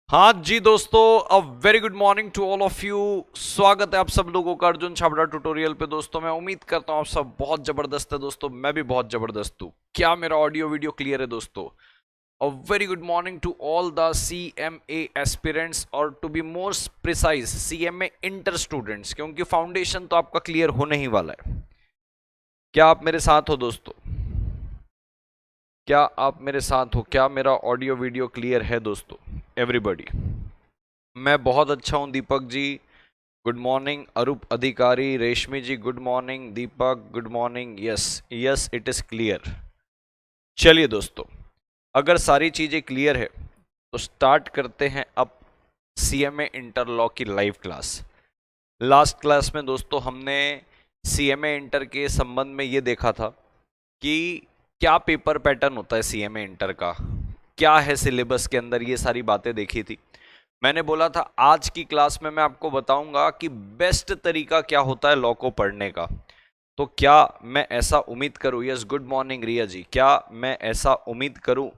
हाँ जी दोस्तों, a very good morning to all of you. स्वागत है आप सब लोगों का अर्जुन छाबड़ा ट्यूटोरियल पे। दोस्तों मैं उम्मीद करता हूँ आप सब बहुत जबरदस्त है। दोस्तों मैं भी बहुत जबरदस्त हूँ। क्या मेरा ऑडियो वीडियो क्लियर है दोस्तों? A very good morning to all the CMA aspirants और to be more precise CMA inter students, क्योंकि फाउंडेशन तो आपका क्लियर होने ही वाला है। क्या आप मेरे साथ हो दोस्तों? क्या आप मेरे साथ हो? क्या मेरा ऑडियो वीडियो क्लियर है दोस्तों? एवरीबॉडी, मैं बहुत अच्छा हूं। Deepak ji good morning, Arup Adhikari, Reshmi ji good morning, Deepak good morning. Yes yes, it is clear. चलिए दोस्तों, अगर सारी चीजें क्लियर है तो स्टार्ट करते हैं अब CMA इंटरलॉ की लाइव क्लास। लास्ट क्लास में दोस्तों हमने CMA इंटर के संबंध में ये देखा था कि क्या पेपर पैटर्न होता है CMA इंटर का, क्या है सिलेबस के अंदर, ये सारी बातें देखी थी। मैंने बोला था आज की क्लास में मैं आपको बताऊंगा कि बेस्ट तरीका क्या होता है लॉ को पढ़ने का। तो क्या मैं ऐसा उम्मीद करूं, यस गुड मॉर्निंग रिया जी, क्या मैं ऐसा उम्मीद करूं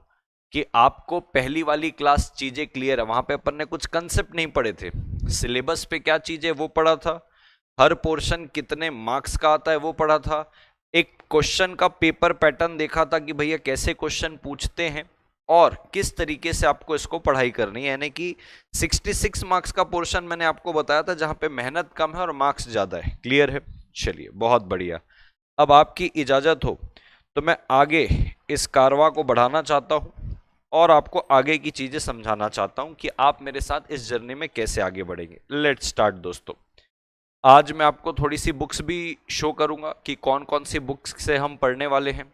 कि आपको पहली वाली क्लास चीजें क्लियर है? वहां पे अपन ने कुछ कंसेप्ट नहीं पढ़े थे, सिलेबस पे क्या चीजें वो पढ़ा था, हर पोर्शन कितने मार्क्स का आता है वो पढ़ा था, एक क्वेश्चन का पेपर पैटर्न देखा था कि भैया कैसे क्वेश्चन पूछते हैं और किस तरीके से आपको इसको पढ़ाई करनी है। यानी कि 66 मार्क्स का पोर्शन मैंने आपको बताया था जहां पे मेहनत कम है और मार्क्स ज्यादा है। क्लियर है? चलिए बहुत बढ़िया। अब आपकी इजाजत हो तो मैं आगे इस कारवां को बढ़ाना चाहता हूं और आपको आगे की चीजें समझाना चाहता हूं कि आप मेरे साथ इस जर्नी में कैसे आगे बढ़ेंगे। लेट्स स्टार्ट दोस्तों। आज मैं आपको थोड़ी सी बुक्स भी शो करूंगा कि कौन कौन सी बुक्स से हम पढ़ने वाले हैं,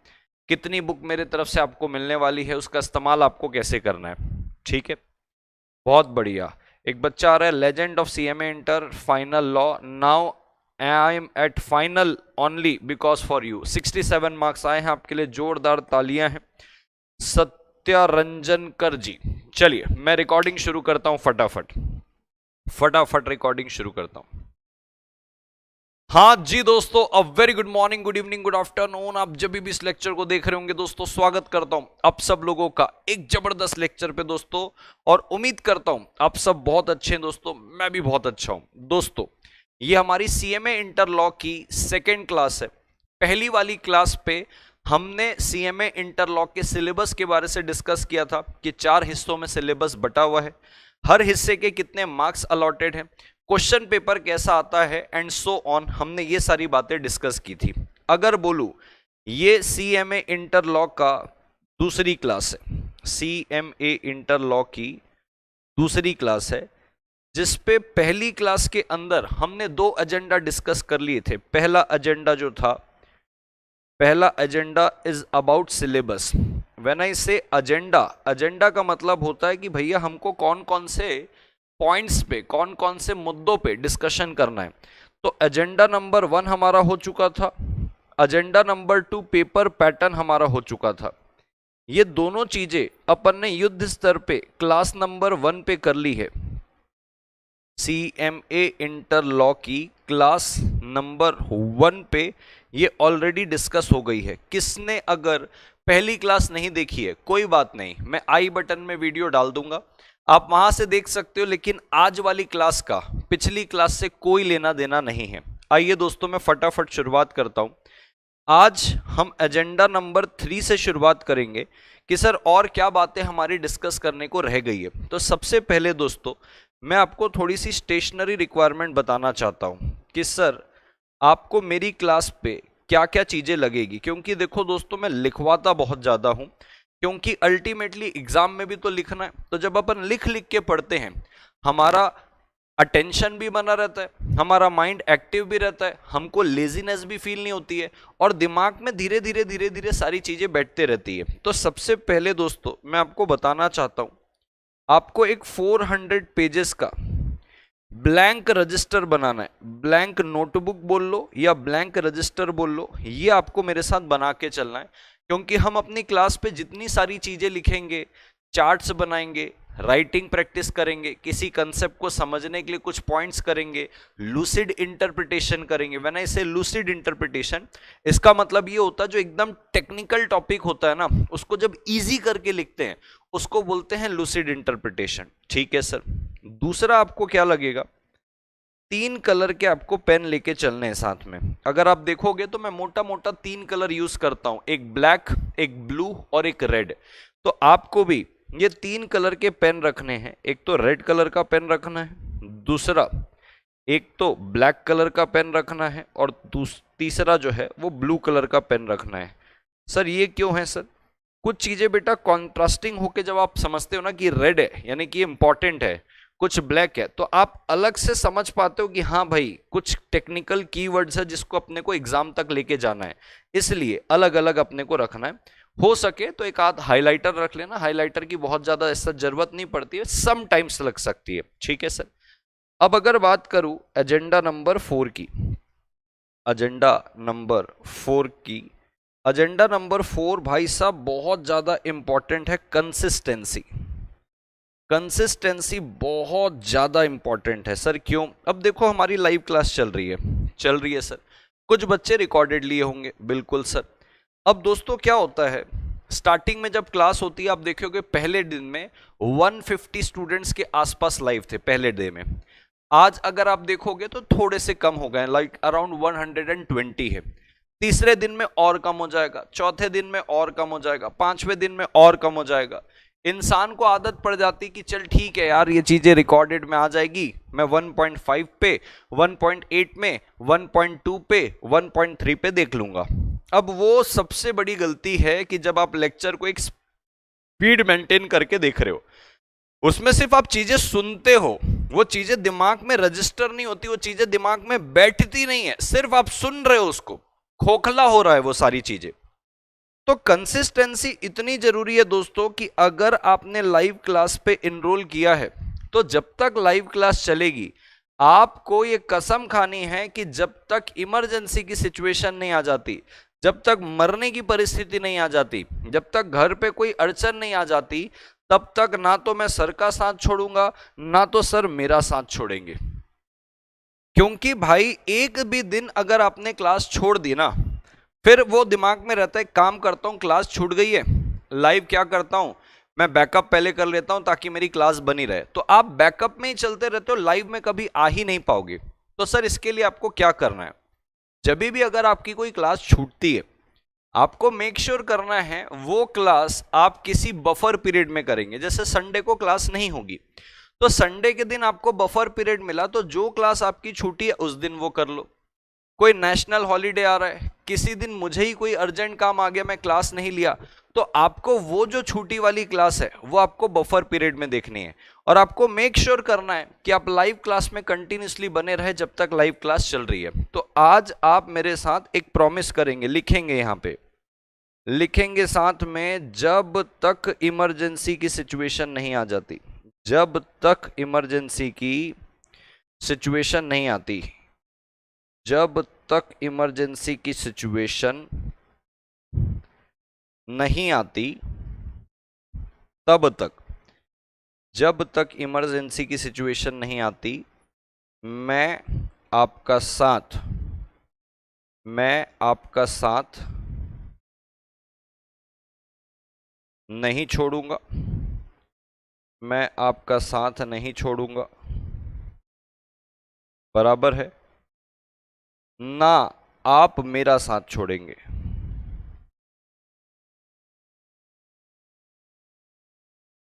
कितनी बुक मेरे तरफ से आपको मिलने वाली है, उसका इस्तेमाल आपको कैसे करना है। ठीक है, बहुत बढ़िया। एक बच्चा आ रहा है, legend of CMA inter final law, now I am at final only because for you. 67 marks आए हैं आपके लिए, जोरदार तालियां हैं सत्यारंजनकर जी। चलिए मैं रिकॉर्डिंग शुरू करता हूं, फटाफट फटाफट रिकॉर्डिंग शुरू करता हूं। हाँ जी दोस्तों, a very good morning, good evening, good afternoon. आप जब भी इस लेक्चर को देख रहे होंगे दोस्तों, स्वागत करता हूं आप सब लोगों का एक जबरदस्त लेक्चर पे दोस्तों, और उम्मीद करता हूं आप सब बहुत अच्छे हैं दोस्तों, मैं भी बहुत अच्छा हूं दोस्तों। ये हमारी CMA इंटर लॉ की सेकेंड क्लास है। पहली वाली क्लास पे हमने CMA इंटर लॉ के सिलेबस के बारे से डिस्कस किया था कि 4 हिस्सों में सिलेबस बटा हुआ है, हर हिस्से के कितने मार्क्स अलॉटेड हैं, क्वेश्चन पेपर कैसा आता है एंड सो ऑन। हमने ये सारी बातें डिस्कस की थी। अगर बोलूं ये CMA इंटर लॉ का दूसरी क्लास है, CMA इंटर लॉ की दूसरी क्लास है, जिसपे पहली क्लास के अंदर हमने 2 एजेंडा डिस्कस कर लिए थे। पहला एजेंडा जो था, पहला agenda is about syllabus. When I से एजेंडा, एजेंडा का मतलब होता है कि भैया हमको कौन कौन से पॉइंट्स पे, कौन कौन से मुद्दों पे डिस्कशन करना है। तो एजेंडा नंबर 1 हमारा हो चुका था, एजेंडा नंबर 2 पेपर पैटर्न हमारा हो चुका था। ये दोनों चीजें अपन ने युद्ध स्तर पे क्लास नंबर 1 पे कर ली है। CMA इंटर लॉ की क्लास नंबर 1 पे ये ऑलरेडी डिस्कस हो गई है। किसने अगर पहली क्लास नहीं देखी है, कोई बात नहीं, मैं आई बटन में वीडियो डाल दूंगा, आप वहां से देख सकते हो। लेकिन आज वाली क्लास का पिछली क्लास से कोई लेना देना नहीं है। आइए दोस्तों, मैं फटाफट शुरुआत करता हूं। आज हम एजेंडा नंबर 3 से शुरुआत करेंगे कि सर और क्या बातें हमारी डिस्कस करने को रह गई है। तो सबसे पहले दोस्तों मैं आपको थोड़ी सी स्टेशनरी रिक्वायरमेंट बताना चाहता हूं कि सर आपको मेरी क्लास पे क्या क्या चीजें लगेगी। क्योंकि देखो दोस्तों, मैं लिखवाता बहुत ज्यादा हूं, क्योंकि अल्टीमेटली एग्जाम में भी तो लिखना है। तो जब अपन लिख लिख के पढ़ते हैं, हमारा अटेंशन भी बना रहता है, हमारा माइंड एक्टिव भी रहता है, हमको लेजीनेस भी फील नहीं होती है, और दिमाग में धीरे धीरे धीरे धीरे सारी चीजें बैठते रहती है। तो सबसे पहले दोस्तों मैं आपको बताना चाहता हूं, आपको एक 400 पेजेस का ब्लैंक रजिस्टर बनाना है। ब्लैंक नोटबुक बोल लो या ब्लैंक रजिस्टर बोल लो, ये आपको मेरे साथ बना के चलना है। क्योंकि हम अपनी क्लास पे जितनी सारी चीजें लिखेंगे, चार्ट्स बनाएंगे, राइटिंग प्रैक्टिस करेंगे, किसी कंसेप्ट को समझने के लिए कुछ पॉइंट्स करेंगे, लूसिड इंटरप्रिटेशन करेंगे। व्हेन आई से लूसिड इंटरप्रिटेशन, इसका मतलब ये होता है जो एकदम टेक्निकल टॉपिक होता है ना, उसको जब इजी करके लिखते हैं उसको बोलते हैं लूसिड इंटरप्रिटेशन। ठीक है सर। दूसरा आपको क्या लगेगा, 3 कलर के आपको पेन लेके चलने हैं साथ में। अगर आप देखोगे तो मैं मोटा मोटा 3 कलर यूज करता हूं, एक ब्लैक, एक ब्लू और एक रेड। तो आपको भी ये 3 कलर के पेन रखने हैं। एक तो रेड कलर का पेन रखना है, दूसरा एक तो ब्लैक कलर का पेन रखना है, और तीसरा जो है वो ब्लू कलर का पेन रखना है। सर ये क्यों है सर? कुछ चीजें बेटा कॉन्ट्रास्टिंग होके जब आप समझते हो ना कि रेड है यानी कि इंपॉर्टेंट है, कुछ ब्लैक है, तो आप अलग से समझ पाते हो कि हाँ भाई कुछ टेक्निकल कीवर्ड्स है जिसको अपने को एग्जाम तक लेके जाना है, इसलिए अलग अलग अपने को रखना है। हो सके तो एक आध हाइलाइटर रख लेना, हाइलाइटर की बहुत ज्यादा ऐसा जरूरत नहीं पड़ती है, सम टाइम्स लग सकती है। ठीक है सर। अब अगर बात करूं एजेंडा नंबर 4 की, एजेंडा नंबर 4 की, एजेंडा नंबर 4 भाई साहब बहुत ज्यादा इंपॉर्टेंट है, कंसिस्टेंसी। कंसिस्टेंसी बहुत ज्यादा इंपॉर्टेंट है सर। क्यों? अब देखो हमारी लाइव क्लास चल रही है सर, कुछ बच्चे रिकॉर्डेड लिए होंगे, बिल्कुल सर। अब दोस्तों क्या होता है, स्टार्टिंग में जब क्लास होती है आप देखोगे पहले दिन में 150 स्टूडेंट्स के आसपास लाइव थे पहले डे में। आज अगर आप देखोगे तो थोड़े से कम हो गए, लाइक अराउंड 120 है। तीसरे दिन में और कम हो जाएगा, चौथे दिन में और कम हो जाएगा, पांचवें दिन में और कम हो जाएगा। इंसान को आदत पड़ जाती कि चल ठीक है यार ये चीजें रिकॉर्डेड में आ जाएगी, मैं 1.5 पे, 1.8 में, 1.2 पे, 1.3 पे देख लूंगा। अब वो सबसे बड़ी गलती है कि जब आप लेक्चर को एक स्पीड मेंटेन करके देख रहे हो, उसमें सिर्फ आप चीजें सुनते हो, वो चीजें दिमाग में रजिस्टर नहीं होती, वो चीजें दिमाग में बैठती नहीं है, सिर्फ आप सुन रहे हो, उसको खोखला हो रहा है वो सारी चीजें। तो कंसिस्टेंसी इतनी जरूरी है दोस्तों कि अगर आपने लाइव क्लास पे इनरोल किया है तो जब तक लाइव क्लास चलेगी आपको ये कसम खानी है कि जब तक इमरजेंसी की सिचुएशन नहीं आ जाती, जब तक मरने की परिस्थिति नहीं आ जाती, जब तक घर पे कोई अड़चन नहीं आ जाती, तब तक ना तो मैं सर का साथ छोड़ूंगा ना तो सर मेरा साथ छोड़ेंगे। क्योंकि भाई एक भी दिन अगर आपने क्लास छोड़ दी ना, फिर वो दिमाग में रहता है काम करता हूं क्लास छूट गई है, लाइव क्या करता हूं मैं बैकअप पहले कर लेता हूं ताकि मेरी क्लास बनी रहे। तो आप बैकअप में ही चलते रहते हो, लाइव में कभी आ ही नहीं पाओगे। तो सर इसके लिए आपको क्या करना है, जब भी अगर आपकी कोई क्लास छूटती है आपको मेक श्योर करना है वो क्लास आप किसी बफर पीरियड में करेंगे। जैसे संडे को क्लास नहीं होगी तो संडे के दिन आपको बफर पीरियड मिला तो जो क्लास आपकी छूटी है उस दिन वो कर लो। कोई नेशनल हॉलीडे आ रहा है, किसी दिन मुझे ही कोई अर्जेंट काम आ गया मैं क्लास नहीं लिया, तो आपको वो जो छुट्टी वाली क्लास है वो आपको बफर पीरियड में देखनी है। और आपको मेक श्योर करना है कि आप लाइव क्लास में कंटिन्यूसली बने रहे जब तक लाइव क्लास चल रही है। तो आज आप मेरे साथ एक प्रॉमिस करेंगे, लिखेंगे यहां पे, लिखेंगे साथ में, जब तक इमरजेंसी की सिचुएशन नहीं आ जाती, जब तक इमरजेंसी की सिचुएशन नहीं आती, जब तक इमरजेंसी की सिचुएशन नहीं आती तब तक, जब तक इमरजेंसी की सिचुएशन नहीं आती मैं आपका साथ नहीं छोड़ूंगा, मैं आपका साथ नहीं छोड़ूंगा, बराबर है ना आप मेरा साथ छोड़ेंगे।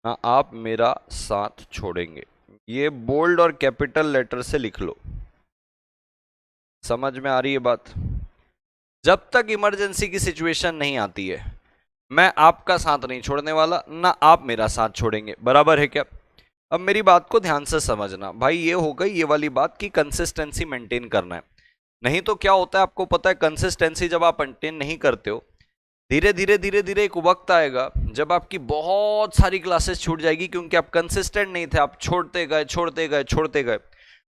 ना आप मेरा साथ छोड़ेंगे। ये बोल्ड और कैपिटल लेटर से लिख लो, समझ में आ रही है बात। जब तक इमरजेंसी की सिचुएशन नहीं आती है मैं आपका साथ नहीं छोड़ने वाला, ना आप मेरा साथ छोड़ेंगे, बराबर है क्या। अब मेरी बात को ध्यान से समझना भाई, ये हो गई ये वाली बात कि कंसिस्टेंसी मेंटेन करना है। नहीं तो क्या होता है आपको पता है, कंसिस्टेंसी जब आप मेंटेन नहीं करते हो धीरे धीरे एक वक्त आएगा जब आपकी बहुत सारी क्लासेस छूट जाएगी क्योंकि आप कंसिस्टेंट नहीं थे, आप छोड़ते गए।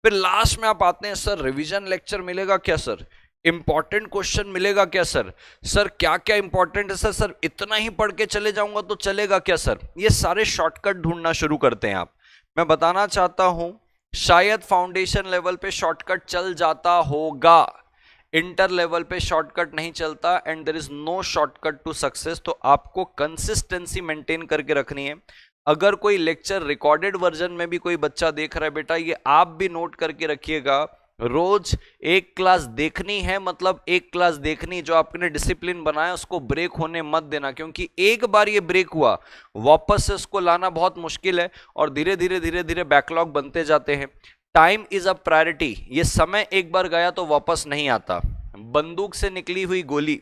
फिर लास्ट में आप आते हैं सर रिवीजन लेक्चर मिलेगा क्या सर, इंपॉर्टेंट क्वेश्चन मिलेगा क्या सर? सर क्या क्या इंपॉर्टेंट है सर? सर इतना ही पढ़ के चले जाऊंगा तो चलेगा क्या सर? ये सारे शॉर्टकट ढूंढना शुरू करते हैं आप। मैं बताना चाहता हूं, शायद फाउंडेशन लेवल पे शॉर्टकट चल जाता होगा, इंटर लेवल पे शॉर्टकट नहीं चलता, and there is no shortcut to success. तो आपको कंसिस्टेंसी मेंटेन करके रखनी है। अगर कोई लेक्चर रिकॉर्डेड वर्जन में भी कोई बच्चा देख रहा है, बेटा ये आप भी नोट करके रखिएगा, रोज एक क्लास देखनी है, मतलब एक क्लास देखनी, जो आपने डिसिप्लिन बनाया उसको ब्रेक होने मत देना, क्योंकि एक बार ये ब्रेक हुआ वापस से उसको लाना बहुत मुश्किल है, और धीरे धीरे धीरे धीरे बैकलॉग बनते जाते हैं। Time is a priority. ये समय एक बार गया तो वापस नहीं आता। बंदूक से निकली हुई गोली,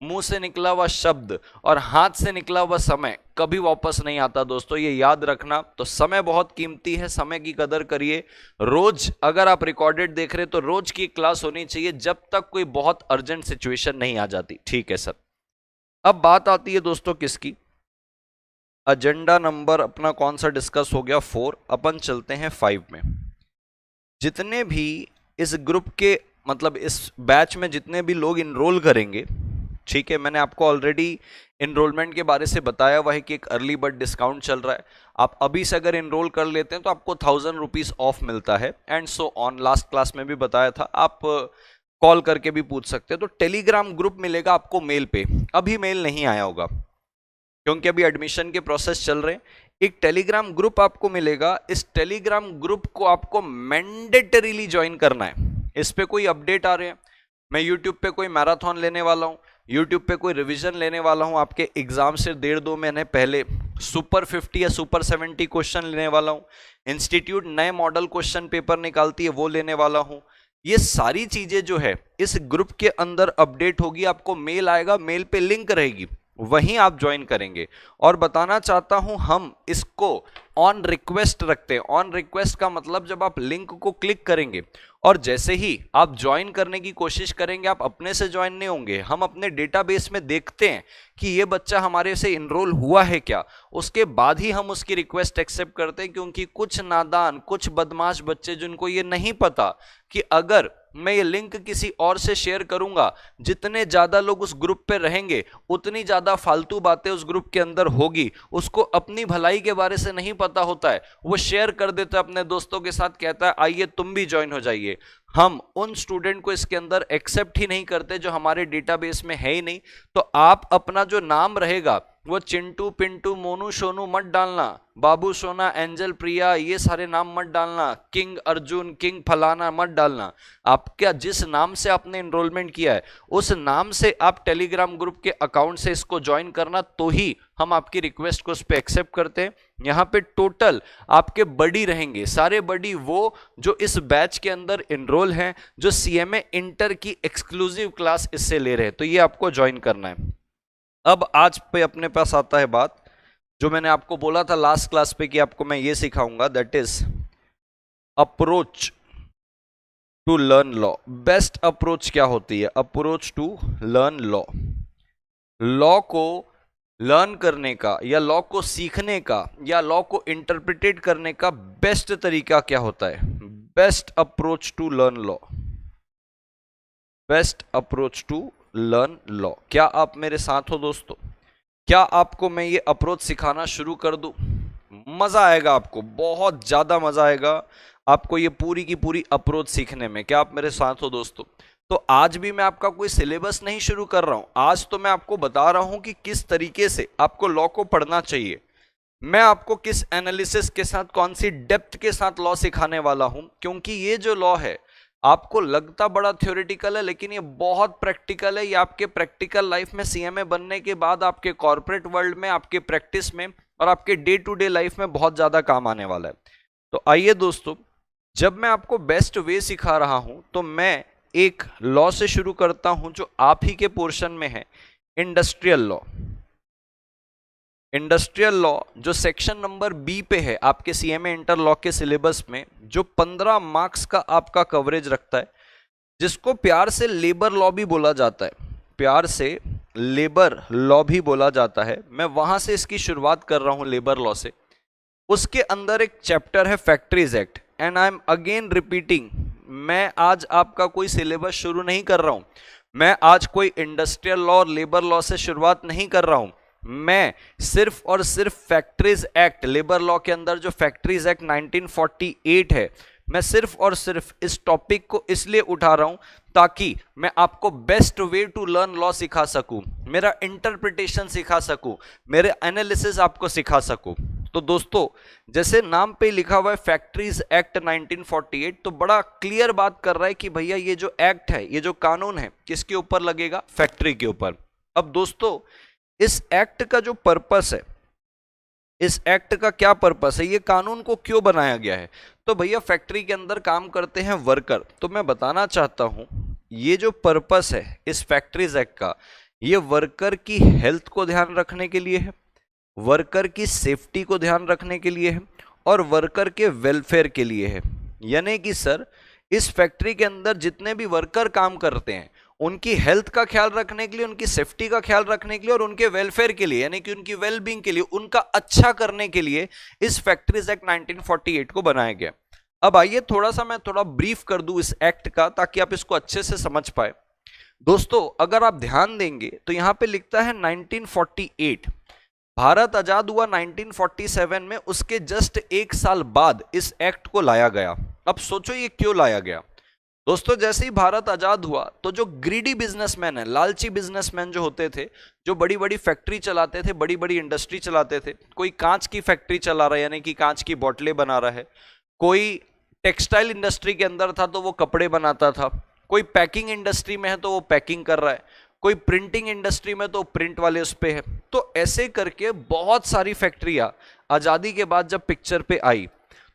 मुंह से निकला हुआ शब्द और हाथ से निकला हुआ समय कभी वापस नहीं आता दोस्तों, ये याद रखना। तो समय बहुत कीमती है, समय की कदर करिए। रोज अगर आप रिकॉर्डेड देख रहे तो रोज की क्लास होनी चाहिए, जब तक कोई बहुत अर्जेंट सिचुएशन नहीं आ जाती। ठीक है सर। अब बात आती है दोस्तों किसकी? एजेंडा नंबर अपना कौन सा डिस्कस हो गया? 4। अपन चलते हैं 5 में। जितने भी इस ग्रुप के, मतलब इस बैच में जितने भी लोग इनरोल करेंगे, ठीक है, मैंने आपको ऑलरेडी इनरोलमेंट के बारे से बताया हुआ है कि एक अर्ली बर्ड डिस्काउंट चल रहा है। आप अभी से अगर इनरोल कर लेते हैं तो आपको 1000 रुपीज ऑफ मिलता है, and so on. Last class में भी बताया था, आप कॉल करके भी पूछ सकते हैं। तो टेलीग्राम ग्रुप मिलेगा आपको मेल पे, अभी मेल नहीं आया होगा क्योंकि अभी एडमिशन के प्रोसेस चल रहे हैं। एक टेलीग्राम ग्रुप आपको मिलेगा, इस टेलीग्राम ग्रुप को आपको मैंडेटरीली ज्वाइन करना है। इस पे कोई अपडेट आ रहे हैं, मैं यूट्यूब पे कोई मैराथन लेने वाला हूं, यूट्यूब पे कोई रिवीजन लेने वाला हूं, आपके एग्जाम से 1.5-2 महीने पहले सुपर 50 या सुपर 70 क्वेश्चन लेने वाला हूं, इंस्टीट्यूट नए मॉडल क्वेश्चन पेपर निकालती है वो लेने वाला हूं। ये सारी चीजें जो है इस ग्रुप के अंदर अपडेट होगी, आपको मेल आएगा, मेल पे लिंक रहेगी, वहीं आप ज्वाइन करेंगे। और बताना चाहता हूं, हम इसको ऑन रिक्वेस्ट रखते हैं। ऑन रिक्वेस्ट का मतलब जब आप लिंक को क्लिक करेंगे और जैसे ही आप ज्वाइन करने की कोशिश करेंगे, आप अपने से ज्वाइन नहीं होंगे, हम अपने डेटाबेस में देखते हैं कि ये बच्चा हमारे से इनरोल हुआ है क्या, उसके बाद ही हम उसकी रिक्वेस्ट एक्सेप्ट करते हैं। क्योंकि कुछ नादान, कुछ बदमाश बच्चे जिनको ये नहीं पता कि अगर मैं ये लिंक किसी और से शेयर करूंगा, जितने ज्यादा लोग उस ग्रुप पे रहेंगे उतनी ज्यादा फालतू बातें उस ग्रुप के अंदर होगी, उसको अपनी भलाई के बारे से नहीं पता होता है, वो शेयर कर देता है अपने दोस्तों के साथ, कहता है आइए तुम भी ज्वाइन हो जाइए। हम उन स्टूडेंट को इसके अंदर एक्सेप्ट ही नहीं करते जो हमारे डेटाबेस में है ही नहीं। तो आप अपना जो नाम रहेगा वो चिंटू, पिंटू, मोनू, सोनू मत डालना, बाबू, सोना, एंजल, प्रिया, ये सारे नाम मत डालना, किंग अर्जुन, किंग फलाना मत डालना। आपका जिस नाम से आपने एनरोलमेंट किया है उस नाम से आप टेलीग्राम ग्रुप के अकाउंट से इसको ज्वाइन करना, तो ही हम आपकी रिक्वेस्ट को उस पर एक्सेप्ट करते हैं। यहाँ पे टोटल आपके बडी रहेंगे, सारे बडी वो जो इस बैच के अंदर एनरोल हैं, जो सीएमए इंटर की एक्सक्लूसिव क्लास इससे ले रहे हैं, तो ये आपको ज्वाइन करना है। अब आज पे अपने पास आता है बात, जो मैंने आपको बोला था लास्ट क्लास पे कि आपको मैं ये सिखाऊंगा, that is approach to learn law. Best approach क्या होती है? Approach to learn law. Law को लर्न करने का या लॉ को सीखने का या लॉ को इंटरप्रिटेट करने का बेस्ट तरीका क्या होता है? Best approach to learn law. Best approach to learn law. क्या आप मेरे साथ हो दोस्तों? क्या आपको मैं ये अप्रोच सिखाना शुरू कर दूं? मजा आएगा आपको, बहुत ज्यादा मजा आएगा आपको ये पूरी की पूरी अप्रोच सीखने में। क्या आप मेरे साथ हो दोस्तों? तो आज भी मैं आपका कोई सिलेबस नहीं शुरू कर रहा हूं, आज तो मैं आपको बता रहा हूं कि किस तरीके से आपको लॉ को पढ़ना चाहिए। मैं आपको किस एनालिसिस के साथ, कौन सी डेप्थ के साथ लॉ सिखाने वाला हूं, क्योंकि ये जो लॉ है आपको लगता बड़ा थ्योरेटिकल है, लेकिन ये बहुत प्रैक्टिकल है। ये आपके प्रैक्टिकल लाइफ में सीएमए बनने के बाद आपके कॉर्पोरेट वर्ल्ड में, आपके प्रैक्टिस में और आपके डे टू डे लाइफ में बहुत ज्यादा काम आने वाला है। तो आइए दोस्तों, जब मैं आपको बेस्ट वे सिखा रहा हूं तो मैं एक लॉ से शुरू करता हूं जो आप ही के पोर्शन में है, इंडस्ट्रियल लॉ। इंडस्ट्रियल लॉ जो सेक्शन नंबर बी पे है आपके सीएमए इंटर लॉ के सिलेबस में, जो 15 मार्क्स का आपका कवरेज रखता है, जिसको प्यार से लेबर लॉ भी बोला जाता है, प्यार से लेबर लॉ भी बोला जाता है। मैं वहां से इसकी शुरुआत कर रहा हूं, लेबर लॉ से। उसके अंदर एक चैप्टर है factories act, and I am again repeating, मैं आज आपका कोई सिलेबस शुरू नहीं कर रहा हूं, मैं आज कोई इंडस्ट्रियल लॉ और लेबर लॉ से शुरुआत नहीं कर रहा हूं। मैं सिर्फ और सिर्फ फैक्ट्रीज एक्ट, लेबर लॉ के अंदर जो फैक्ट्रीज एक्ट 1948 है, मैं सिर्फ और सिर्फ इस टॉपिक को इसलिए उठा रहा हूं ताकि मैं आपको best way to learn law सिखा सकूं, मेरा इंटरप्रिटेशन सिखा सकूं, मेरे एनालिसिस आपको सिखा सकूं। तो दोस्तों, जैसे नाम पे लिखा हुआ है फैक्ट्रीज एक्ट 1948, तो बड़ा क्लियर बात कर रहा है कि भैया ये जो एक्ट है, ये जो कानून है, किसके ऊपर लगेगा? फैक्ट्री के ऊपर। अब दोस्तों, इस एक्ट का जो पर्पस है, इस एक्ट का क्या पर्पस है, ये कानून को क्यों बनाया गया है? तो भैया फैक्ट्री के अंदर काम करते हैं वर्कर, तो मैं बताना चाहता हूं ये जो पर्पस है इस फैक्ट्रीज एक्ट का, ये वर्कर की हेल्थ को ध्यान रखने के लिए है, वर्कर की सेफ्टी को ध्यान रखने के लिए है और वर्कर के वेलफेयर के लिए है। यानी कि सर, इस फैक्ट्री के अंदर जितने भी वर्कर काम करते हैं उनकी हेल्थ का ख्याल रखने के लिए, उनकी सेफ्टी का ख्याल रखने के लिए और उनके वेलफेयर के लिए, यानी कि उनकी वेलबींग के लिए, उनका अच्छा करने के लिए इस फैक्ट्रीज एक्ट 1948 को बनाया गया। अब आइए मैं थोड़ा ब्रीफ कर दूं इस एक्ट का, ताकि आप इसको अच्छे से समझ पाए। दोस्तों, अगर आप ध्यान देंगे तो यहां पे लिखता है 1948, भारत आजाद हुआ 1947 में, उसके जस्ट एक साल बाद इस एक्ट को लाया गया। अब सोचो ये क्यों लाया गया? दोस्तों, जैसे ही भारत आजाद हुआ तो जो ग्रीडी बिजनेसमैन है, लालची बिजनेसमैन जो होते थे, जो बड़ी बड़ी फैक्ट्री चलाते थे, बड़ी बड़ी इंडस्ट्री चलाते थे, कोई कांच की फैक्ट्री चला रहा है यानी कि कांच की बोतलें बना रहा है, कोई टेक्सटाइल इंडस्ट्री के अंदर था तो वो कपड़े बनाता था, कोई पैकिंग इंडस्ट्री में है तो वो पैकिंग कर रहा है, कोई प्रिंटिंग इंडस्ट्री में तो प्रिंट वाले उस पे है। तो ऐसे करके बहुत सारी फैक्ट्रियां आजादी के बाद जब पिक्चर पे आई,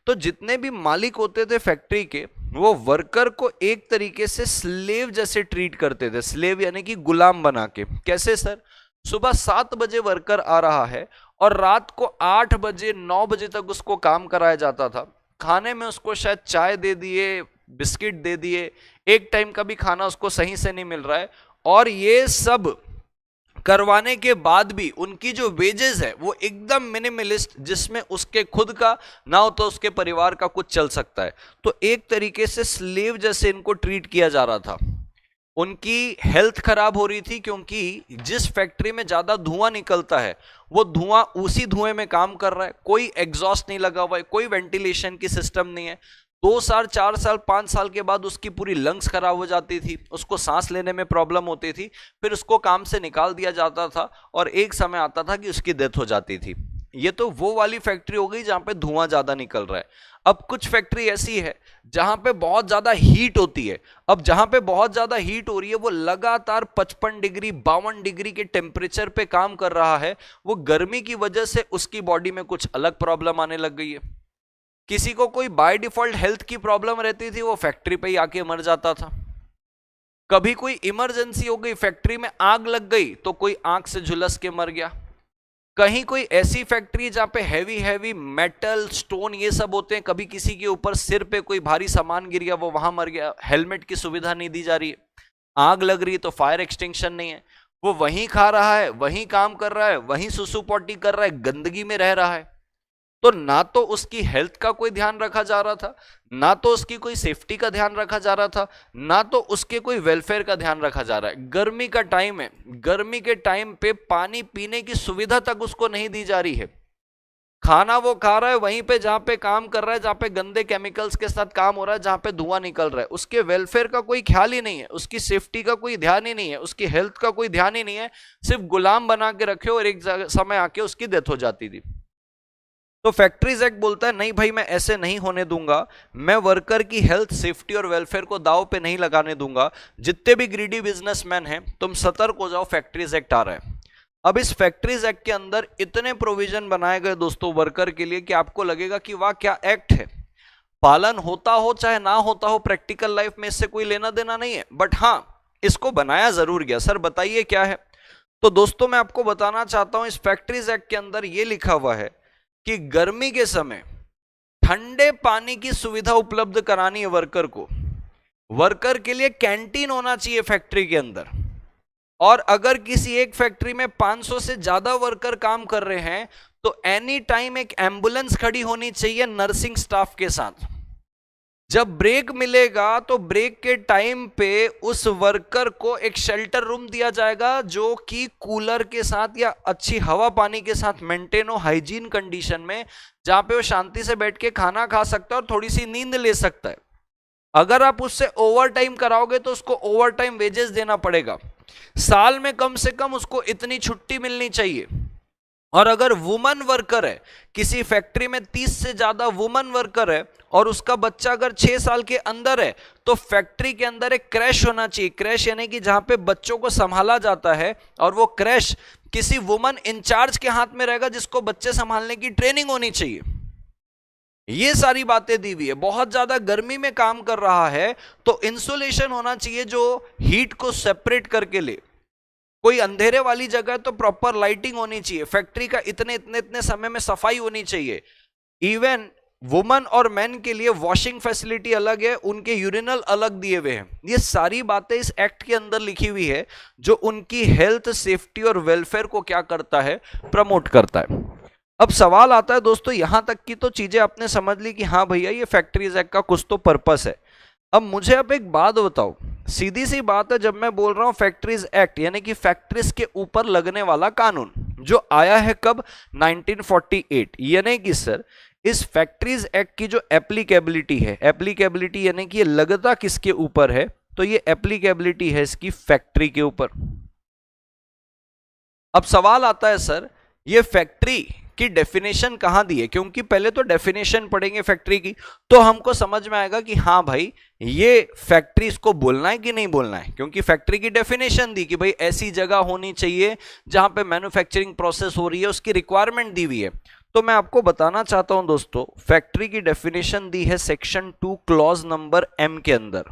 तो जितने भी मालिक होते थे फैक्ट्री के, वो वर्कर को एक तरीके से स्लेव जैसे ट्रीट करते थे। स्लेव यानी कि गुलाम बना के। कैसे सर? सुबह 7 बजे वर्कर आ रहा है और रात को 8 बजे 9 बजे तक उसको काम कराया जाता था। खाने में उसको शायद चाय दे दिए, बिस्किट दे दिए, एक टाइम का भी खाना उसको सही से नहीं मिल रहा है, और ये सब करवाने के बाद भी उनकी जो वेजेस है वो एकदम मिनिमलिस्ट, जिसमें उसके खुद का ना हो तो उसके परिवार का कुछ चल सकता है। तो एक तरीके से स्लेव जैसे इनको ट्रीट किया जा रहा था। उनकी हेल्थ खराब हो रही थी, क्योंकि जिस फैक्ट्री में ज्यादा धुआं निकलता है वो धुआं उसी धुएं में काम कर रहा है, कोई एग्जॉस्ट नहीं लगा हुआ है, कोई वेंटिलेशन की सिस्टम नहीं है। 2 साल 4 साल 5 साल के बाद उसकी पूरी लंग्स खराब हो जाती थी, उसको सांस लेने में प्रॉब्लम होती थी, फिर उसको काम से निकाल दिया जाता था और एक समय आता था कि उसकी डेथ हो जाती थी। ये तो वो वाली फैक्ट्री हो गई जहां पे धुआं ज्यादा निकल रहा है। अब कुछ फैक्ट्री ऐसी है जहां पे बहुत ज्यादा हीट होती है। अब जहां पे बहुत ज्यादा हीट हो रही है, वो लगातार 55 डिग्री 52 डिग्री के टेम्परेचर पे काम कर रहा है। वो गर्मी की वजह से उसकी बॉडी में कुछ अलग प्रॉब्लम आने लग गई है। किसी को कोई बाय डिफॉल्ट हेल्थ की प्रॉब्लम रहती थी, वो फैक्ट्री पे ही आके मर जाता था। कभी कोई इमरजेंसी हो गई, फैक्ट्री में आग लग गई, तो कोई आंख से झुलस के मर गया। कहीं कोई ऐसी फैक्ट्री जहां पे हैवी हैवी मेटल स्टोन ये सब होते हैं, कभी किसी के ऊपर सिर पे कोई भारी सामान गिर गया, वो वहां मर गया। हेलमेट की सुविधा नहीं दी जा रही है, आग लग रही है तो फायर एक्सटिंक्शन नहीं है, वो वहीं खा रहा है, वहीं काम कर रहा है, वहीं सुसु पोटी कर रहा है, गंदगी में रह रहा है। तो ना तो उसकी हेल्थ का कोई ध्यान रखा जा रहा था, ना तो उसकी कोई सेफ्टी का ध्यान रखा जा रहा था, ना तो उसके कोई वेलफेयर का ध्यान रखा जा रहा है। गर्मी का टाइम है, गर्मी के टाइम पे पानी पीने की सुविधा तक उसको नहीं दी जा रही है। खाना वो खा रहा है वहीं पे जहां पे काम कर रहा है, जहां पे गंदे केमिकल्स के साथ काम हो रहा है, जहां पे धुआं निकल रहा है। उसके वेलफेयर का कोई ख्याल ही नहीं है, उसकी सेफ्टी का कोई ध्यान ही नहीं है, उसकी हेल्थ का कोई ध्यान ही नहीं है। सिर्फ गुलाम बना के रखे और एक समय आके उसकी डेथ हो जाती थी। तो फैक्ट्रीज एक्ट बोलता है नहीं भाई, मैं ऐसे नहीं होने दूंगा, मैं वर्कर की हेल्थ सेफ्टी और वेलफेयर को दांव पे नहीं लगाने दूंगा। जितने भी ग्रीडी बिजनेसमैन हैं, तुम सतर्क हो जाओ, फैक्ट्रीज एक्ट आ रहा है। अब इस फैक्ट्रीज एक्ट के अंदर इतने प्रोविजन बनाए गए दोस्तों वर्कर के लिए कि आपको लगेगा कि वाह क्या एक्ट है। पालन होता हो चाहे ना होता हो प्रैक्टिकल लाइफ में, इससे कोई लेना देना नहीं है, बट हाँ इसको बनाया जरूर गया। सर बताइए क्या है? तो दोस्तों मैं आपको बताना चाहता हूं, इस फैक्ट्रीज एक्ट के अंदर यह लिखा हुआ है कि गर्मी के समय ठंडे पानी की सुविधा उपलब्ध करानी है वर्कर को। वर्कर के लिए कैंटीन होना चाहिए फैक्ट्री के अंदर। और अगर किसी एक फैक्ट्री में 500 से ज्यादा वर्कर काम कर रहे हैं तो एनी टाइम एक एम्बुलेंस खड़ी होनी चाहिए नर्सिंग स्टाफ के साथ। जब ब्रेक मिलेगा तो ब्रेक के टाइम पे उस वर्कर को एक शेल्टर रूम दिया जाएगा जो कि कूलर के साथ या अच्छी हवा पानी के साथ मेंटेन हो, हाइजीन कंडीशन में, जहां पे वो शांति से बैठ के खाना खा सकता है और थोड़ी सी नींद ले सकता है। अगर आप उससे ओवर टाइम कराओगे तो उसको ओवर टाइम वेजेस देना पड़ेगा। साल में कम से कम उसको इतनी छुट्टी मिलनी चाहिए। और अगर वुमन वर्कर है, किसी फैक्ट्री में 30 से ज्यादा वुमन वर्कर है और उसका बच्चा अगर 6 साल के अंदर है, तो फैक्ट्री के अंदर एक क्रैश होना चाहिए। क्रैश यानी कि जहां पे बच्चों को संभाला जाता है और वो क्रैश किसी वुमन इंचार्ज के हाथ में रहेगा जिसको बच्चे संभालने की ट्रेनिंग होनी चाहिए। ये सारी बातें दी हुई है। बहुत ज्यादा गर्मी में काम कर रहा है तो इंसुलेशन होना चाहिए जो हीट को सेपरेट करके ले। कोई अंधेरे वाली जगह तो प्रॉपर लाइटिंग होनी चाहिए। फैक्ट्री का इतने इतने इतने समय में सफाई होनी चाहिए। इवन वुमन और मैन के लिए वॉशिंग फैसिलिटी अलग है, उनके यूरिनल अलग दिए हुए हैं। ये सारी बातें इस एक्ट के अंदर लिखी हुई है जो उनकी हेल्थ, सेफ्टी और वेलफेयर को क्या करता है, प्रमोट करता है। अब सवाल आता है दोस्तों, यहां तक की तो चीजें आपने समझ ली कि हाँ भैया ये फैक्ट्रीज एक्ट का कुछ तो पर्पस है। अब मुझे आप एक बात बताओ, सीधी सी बात है, जब मैं बोल रहा हूं फैक्ट्रीज एक्ट यानी कि फैक्ट्रीज के ऊपर लगने वाला कानून जो आया है कब, 1948, यानी कि सर इस फैक्ट्रीज एक्ट की जो एप्लीकेबिलिटी है, एप्लीकेबिलिटी यानी कि ये लगता किसके ऊपर है, तो ये एप्लीकेबिलिटी है इसकी फैक्ट्री के ऊपर। अब सवाल आता है सर ये फैक्ट्री की डेफिनेशन कहां दी है, क्योंकि पहले तो डेफिनेशन पढ़ेंगे फैक्ट्री की तो हमको समझ में आएगा कि हाँ भाई ये फैक्ट्री इसको बोलना है कि नहीं बोलना है, क्योंकि फैक्ट्री की डेफिनेशन दी कि भाई ऐसी जगह होनी चाहिए जहां पे मैन्युफैक्चरिंग प्रोसेस हो रही है, उसकी रिक्वायरमेंट दी हुई है। तो मैं आपको बताना चाहता हूं दोस्तों, फैक्ट्री की डेफिनेशन दी है सेक्शन 2 क्लॉज नंबर M के अंदर।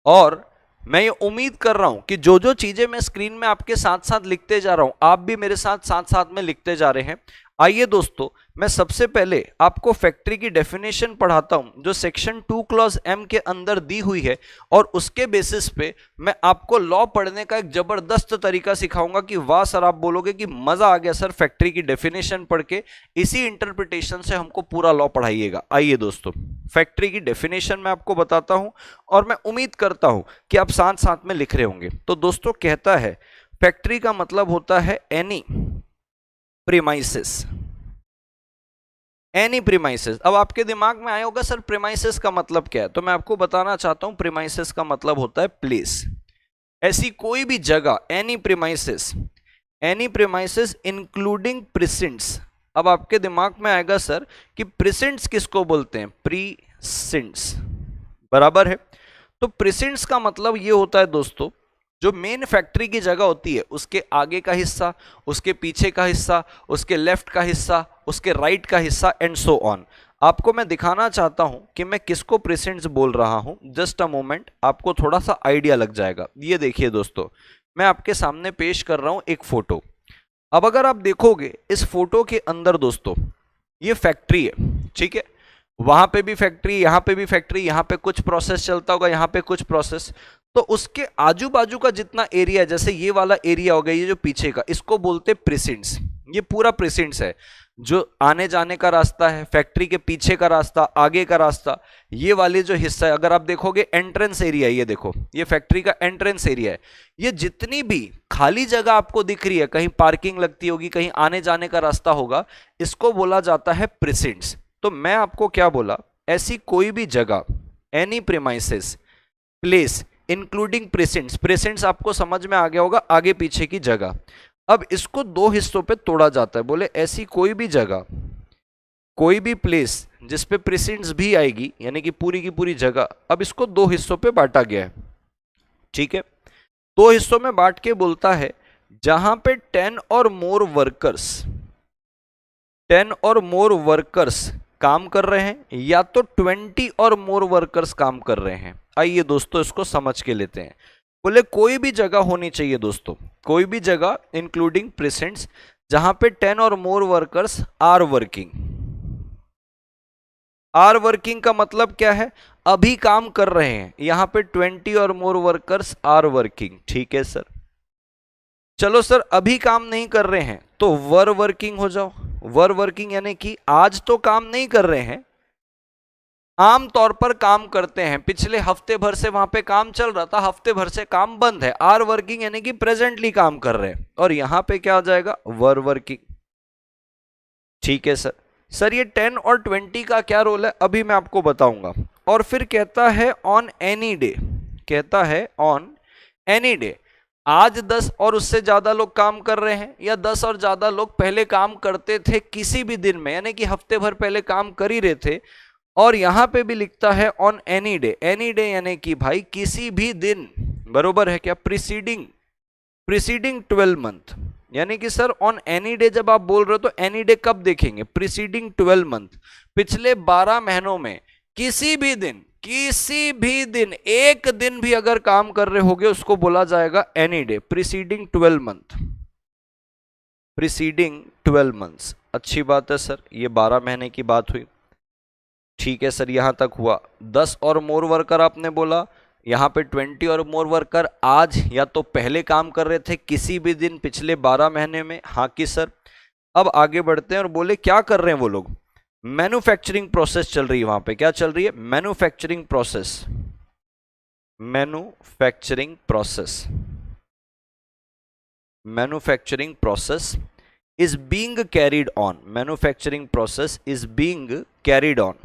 और मैं ये उम्मीद कर रहा हूं कि जो जो चीजें मैं स्क्रीन में आपके साथ साथ लिखते जा रहा हूं, आप भी मेरे साथ साथ साथ में लिखते जा रहे हैं। आइए दोस्तों, मैं सबसे पहले आपको फैक्ट्री की डेफिनेशन पढ़ाता हूं जो सेक्शन 2 क्लॉज M के अंदर दी हुई है, और उसके बेसिस पे मैं आपको लॉ पढ़ने का एक जबरदस्त तरीका सिखाऊंगा कि वाह सर, आप बोलोगे कि मजा आ गया सर फैक्ट्री की डेफिनेशन पढ़ के, इसी इंटरप्रिटेशन से हमको पूरा लॉ पढ़ाइएगा। आइए दोस्तों, फैक्ट्री की डेफिनेशन मैं आपको बताता हूं और मैं उम्मीद करता हूं कि आप साथ साथ में लिख रहे होंगे। तो दोस्तों कहता है फैक्ट्री का मतलब होता है एनी प्रीमाइसेस, एनी प्रीमाइसेस। अब आपके दिमाग में आया होगा सर प्रीमाइसेस का मतलब क्या है, तो मैं आपको बताना चाहता हूं प्रीमाइसेस का मतलब होता है प्लेस, ऐसी कोई भी जगह, any premises, any premises including precincts. अब आपके दिमाग में आएगा सर कि प्रीसिंट्स किसको बोलते हैं, प्रीसिंट्स, बराबर है। तो प्रीसिंट्स का मतलब ये होता है दोस्तों, जो मेन फैक्ट्री की जगह होती है उसके आगे का हिस्सा, उसके पीछे का हिस्सा, उसके लेफ्ट का हिस्सा, उसके राइट का हिस्सा एंड सो ऑन। आपको मैं दिखाना चाहता हूं कि मैं किसको प्रीसिंट्स बोल रहा हूं, जस्ट अ मोमेंट, आपको थोड़ा सा आइडिया लग जाएगा। ये देखिए दोस्तों, मैं आपके सामने पेश कर रहा हूं एक फोटो। अब अगर आप देखोगे इस फोटो के अंदर दोस्तों, ये फैक्ट्री है, ठीक है, वहां पे भी फैक्ट्री, यहां पे भी फैक्ट्री, यहां पे कुछ प्रोसेस चलता होगा, यहां पे कुछ प्रोसेस। तो उसके आजू बाजू का जितना एरिया है, जैसे ये वाला एरिया हो गया, ये जो पीछे का, इसको बोलते प्रीसिंट्स। ये पूरा प्रीसिंट्स है, जो आने जाने का रास्ता है, फैक्ट्री के पीछे का रास्ता, आगे का रास्ता, ये वाले जो हिस्सा है, अगर आप देखोगे एंट्रेंस एरिया, ये देखो ये फैक्ट्री का एंट्रेंस एरिया है। ये जितनी भी खाली जगह आपको दिख रही है, कहीं पार्किंग लगती होगी, कहीं आने जाने का रास्ता होगा, इसको बोला जाता है प्रीसिंट्स। तो मैं आपको क्या बोला, ऐसी कोई भी जगह, एनी प्रीमाइसेस, प्लेस इंक्लूडिंग प्रीसिंट्स, प्रीसिंट्स आपको समझ में आ गया होगा, आगे पीछे की जगह। अब इसको दो हिस्सों पे तोड़ा जाता है, बोले ऐसी कोई भी जगह, कोई भी प्लेस जिस पे प्रीसिंट्स भी आएगी, यानी कि पूरी की पूरी जगह। अब इसको दो हिस्सों पे बांटा गया है, ठीक है, दो हिस्सों में बांट के बोलता है जहां पे 10 और मोर वर्कर्स, 10 और मोर वर्कर्स काम कर रहे हैं, या तो 20 और मोर वर्कर्स काम कर रहे हैं। आइए दोस्तों इसको समझ के लेते हैं। बोले कोई भी जगह होनी चाहिए दोस्तों, कोई भी जगह इंक्लूडिंग प्रीसिंट्स जहां पे 10 और more workers are working. Are working का मतलब क्या है, अभी काम कर रहे हैं, यहां पे 20 और मोर वर्कर्स आर वर्किंग, ठीक है सर। चलो सर अभी काम नहीं कर रहे हैं तो वर वर्किंग हो जाओ। वर वर्किंग यानी कि आज तो काम नहीं कर रहे हैं, आमतौर पर काम करते हैं। पिछले हफ्ते भर से वहां पे काम चल रहा था, हफ्ते भर से काम बंद है। आर वर्किंग यानी कि प्रेजेंटली काम कर रहे हैं, और यहां पे क्या आ जाएगा, वर वर्किंग। ठीक है सर। सर ये 10 और 20 का क्या रोल है, अभी मैं आपको बताऊंगा। और फिर कहता है ऑन एनी डे, कहता है ऑन एनी डे। आज 10 और उससे ज्यादा लोग काम कर रहे हैं, या 10 और ज्यादा लोग पहले काम करते थे किसी भी दिन में, यानी कि हफ्ते भर पहले काम कर ही रहे थे। और यहां पे भी लिखता है on any day. Any day यानी कि भाई किसी भी दिन, बरोबर है क्या, प्रीसीडिंग 12 मंथ। यानी कि सर ऑन एनी डे जब आप बोल रहे हो तो एनी डे कब देखेंगे, प्रीसीडिंग 12 मंथ, पिछले 12 महीनों में किसी भी दिन, किसी भी दिन, एक दिन भी अगर काम कर रहे होगे उसको बोला जाएगा any day, preceding 12 month, preceding 12 months. अच्छी बात है सर, ये 12 महीने की बात हुई। ठीक है सर, यहां तक हुआ। 10 और मोर वर्कर आपने बोला, यहां पे 20 और मोर वर्कर आज या तो पहले काम कर रहे थे किसी भी दिन पिछले 12 महीने में, हाँ कि सर। अब आगे बढ़ते हैं और बोले क्या कर रहे हैं वो लोग, मैन्युफैक्चरिंग प्रोसेस चल रही है वहां पे। क्या चल रही है, manufacturing process, manufacturing process, manufacturing process is being carried on, manufacturing process is being carried on,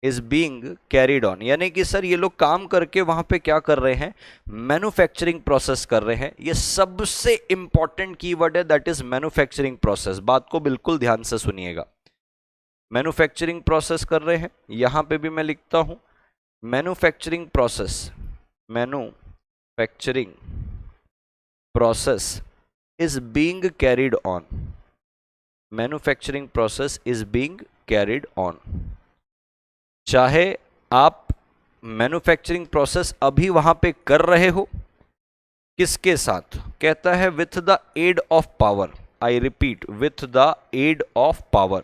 is being carried on। यानी कि सर ये लोग काम करके वहां पे क्या कर रहे हैं, मैन्युफैक्चरिंग प्रोसेस कर रहे हैं। ये सबसे इंपॉर्टेंट कीवर्ड है, दैट इज मैन्युफैक्चरिंग प्रोसेस। बात को बिल्कुल ध्यान से सुनिएगा, मैन्युफैक्चरिंग प्रोसेस कर रहे हैं। यहां पे भी मैं लिखता हूं manufacturing process, manufacturing process is being carried on, manufacturing process is being carried on। चाहे आप मैन्युफैक्चरिंग प्रोसेस अभी वहां पे कर रहे हो, किसके साथ, कहता है with the aid of power. I repeat, with the aid of power.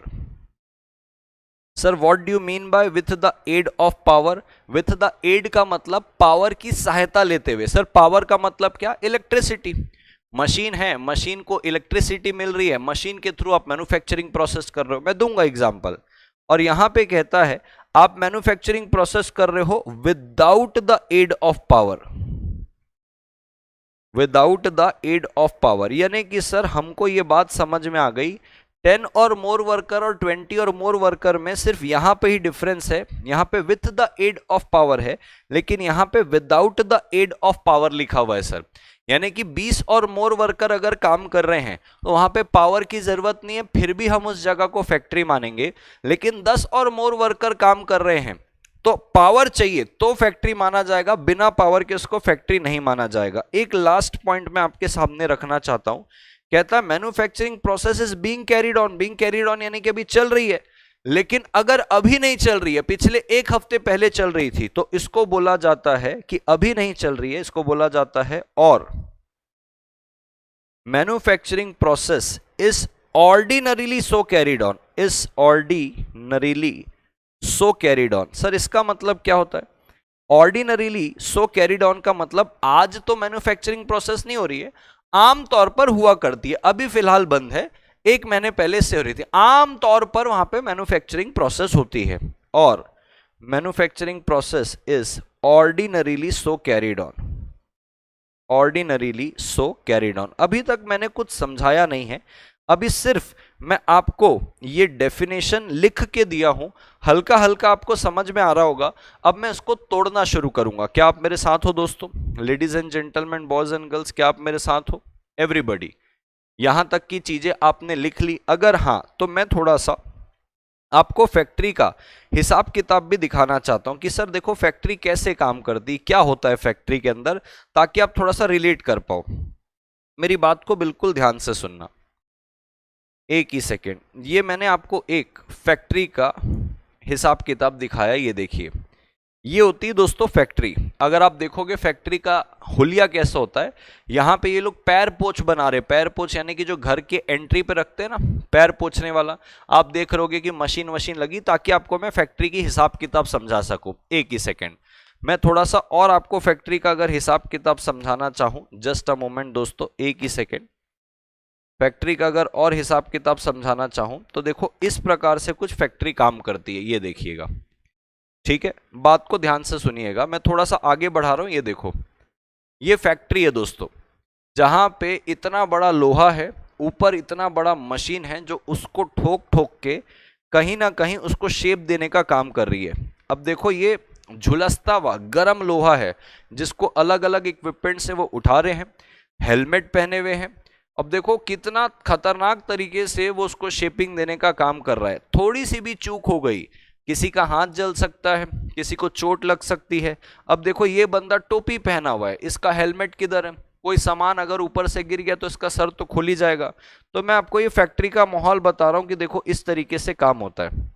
Sir what do you mean by with the aid of power? With the aid का मतलब पावर की सहायता लेते हुए। सर पावर का मतलब क्या, इलेक्ट्रिसिटी। मशीन है, मशीन को इलेक्ट्रिसिटी मिल रही है, मशीन के थ्रू आप मैन्युफैक्चरिंग प्रोसेस कर रहे हो। मैं दूंगा एग्जांपल। और यहां पे कहता है आप मैन्युफैक्चरिंग प्रोसेस कर रहे हो without the aid of power, without the aid of power. यानी कि सर हमको ये बात समझ में आ गई, 10 और मोर वर्कर और 20 और मोर वर्कर में सिर्फ यहां पे ही डिफरेंस है। यहां पे with the aid of power है, लेकिन यहां पे without the aid of power लिखा हुआ है सर। यानी कि 20 और मोर वर्कर अगर काम कर रहे हैं तो वहां पे पावर की जरूरत नहीं है, फिर भी हम उस जगह को फैक्ट्री मानेंगे। लेकिन 10 और मोर वर्कर काम कर रहे हैं तो पावर चाहिए तो फैक्ट्री माना जाएगा, बिना पावर के उसको फैक्ट्री नहीं माना जाएगा। एक लास्ट पॉइंट मैं आपके सामने रखना चाहता हूं, कहता है manufacturing process is being carried on. Being carried on यानी कि अभी चल रही है, लेकिन अगर अभी नहीं चल रही है, पिछले एक हफ्ते पहले चल रही थी, तो इसको बोला जाता है कि अभी नहीं चल रही है, इसको बोला जाता है और manufacturing process is ordinarily so carried on, is ordinarily so carried on. Sir इसका मतलब क्या होता है, ऑर्डिनरीली सो कैरिड ऑन का मतलब आज तो मैन्युफैक्चरिंग प्रोसेस नहीं हो रही है, आमतौर पर हुआ करती है, अभी फिलहाल बंद है, एक महीने पहले से हो रही थी। आमतौर पर वहां पे मैन्युफैक्चरिंग प्रोसेस होती है, और manufacturing process is ordinarily so carried on, ordinarily so carried on. अभी तक मैंने कुछ समझाया नहीं है, अभी सिर्फ मैं आपको ये डेफिनेशन लिख के दिया हूं, हल्का हल्का आपको समझ में आ रहा होगा। अब मैं इसको तोड़ना शुरू करूंगा। क्या आप मेरे साथ हो दोस्तों, ladies and gentleman, boys and girls, क्या आप मेरे साथ हो, एवरीबॉडी? यहां तक की चीजें आपने लिख ली? अगर हां तो मैं थोड़ा सा आपको फैक्ट्री का हिसाब किताब भी दिखाना चाहता हूं कि सर देखो फैक्ट्री कैसे काम करती, क्या होता है फैक्ट्री के अंदर, ताकि आप थोड़ा सा रिलेट कर पाओ। मेरी बात को बिल्कुल ध्यान से सुनना, एक ही सेकेंड। ये मैंने आपको एक फैक्ट्री का हिसाब किताब दिखाया, ये देखिए, ये होती है दोस्तों फैक्ट्री। अगर आप देखोगे फैक्ट्री का हुलिया कैसा होता है, यहां पे ये लोग पैर पोछ बना रहे, पैर पोछ यानी कि जो घर के एंट्री पे रखते हैं ना, पैर पोछने वाला। आप देख रहोगे कि मशीन वशीन लगी, ताकि आपको मैं फैक्ट्री की हिसाब किताब समझा सकूं। एक ही सेकेंड, मैं थोड़ा सा और आपको फैक्ट्री का अगर हिसाब किताब समझाना चाहूं, जस्ट अ मोमेंट दोस्तों, एक ही सेकेंड। फैक्ट्री का अगर और हिसाब किताब समझाना चाहूं तो देखो इस प्रकार से कुछ फैक्ट्री काम करती है, ये देखिएगा। ठीक है, बात को ध्यान से सुनिएगा, मैं थोड़ा सा आगे बढ़ा रहा हूं। ये देखो, ये फैक्ट्री है दोस्तों, जहां पे इतना बड़ा लोहा है, ऊपर इतना बड़ा मशीन है जो उसको ठोक ठोक के कहीं ना कहीं उसको शेप देने का काम कर रही है। अब देखो, ये झुलसता हुआ गर्म लोहा है जिसको अलग अलग इक्विपमेंट से वो उठा रहे हैं, हेलमेट पहने हुए हैं। अब देखो कितना खतरनाक तरीके से वो उसको शेपिंग देने का काम कर रहा है। थोड़ी सी भी चूक हो गई, किसी का हाथ जल सकता है, किसी को चोट लग सकती है। अब देखो, ये बंदा टोपी पहना हुआ है, इसका हेलमेट किधर है? कोई सामान अगर ऊपर से गिर गया तो इसका सर तो खुल ही जाएगा। तो मैं आपको ये फैक्ट्री का माहौल बता रहा हूं कि देखो इस तरीके से काम होता है।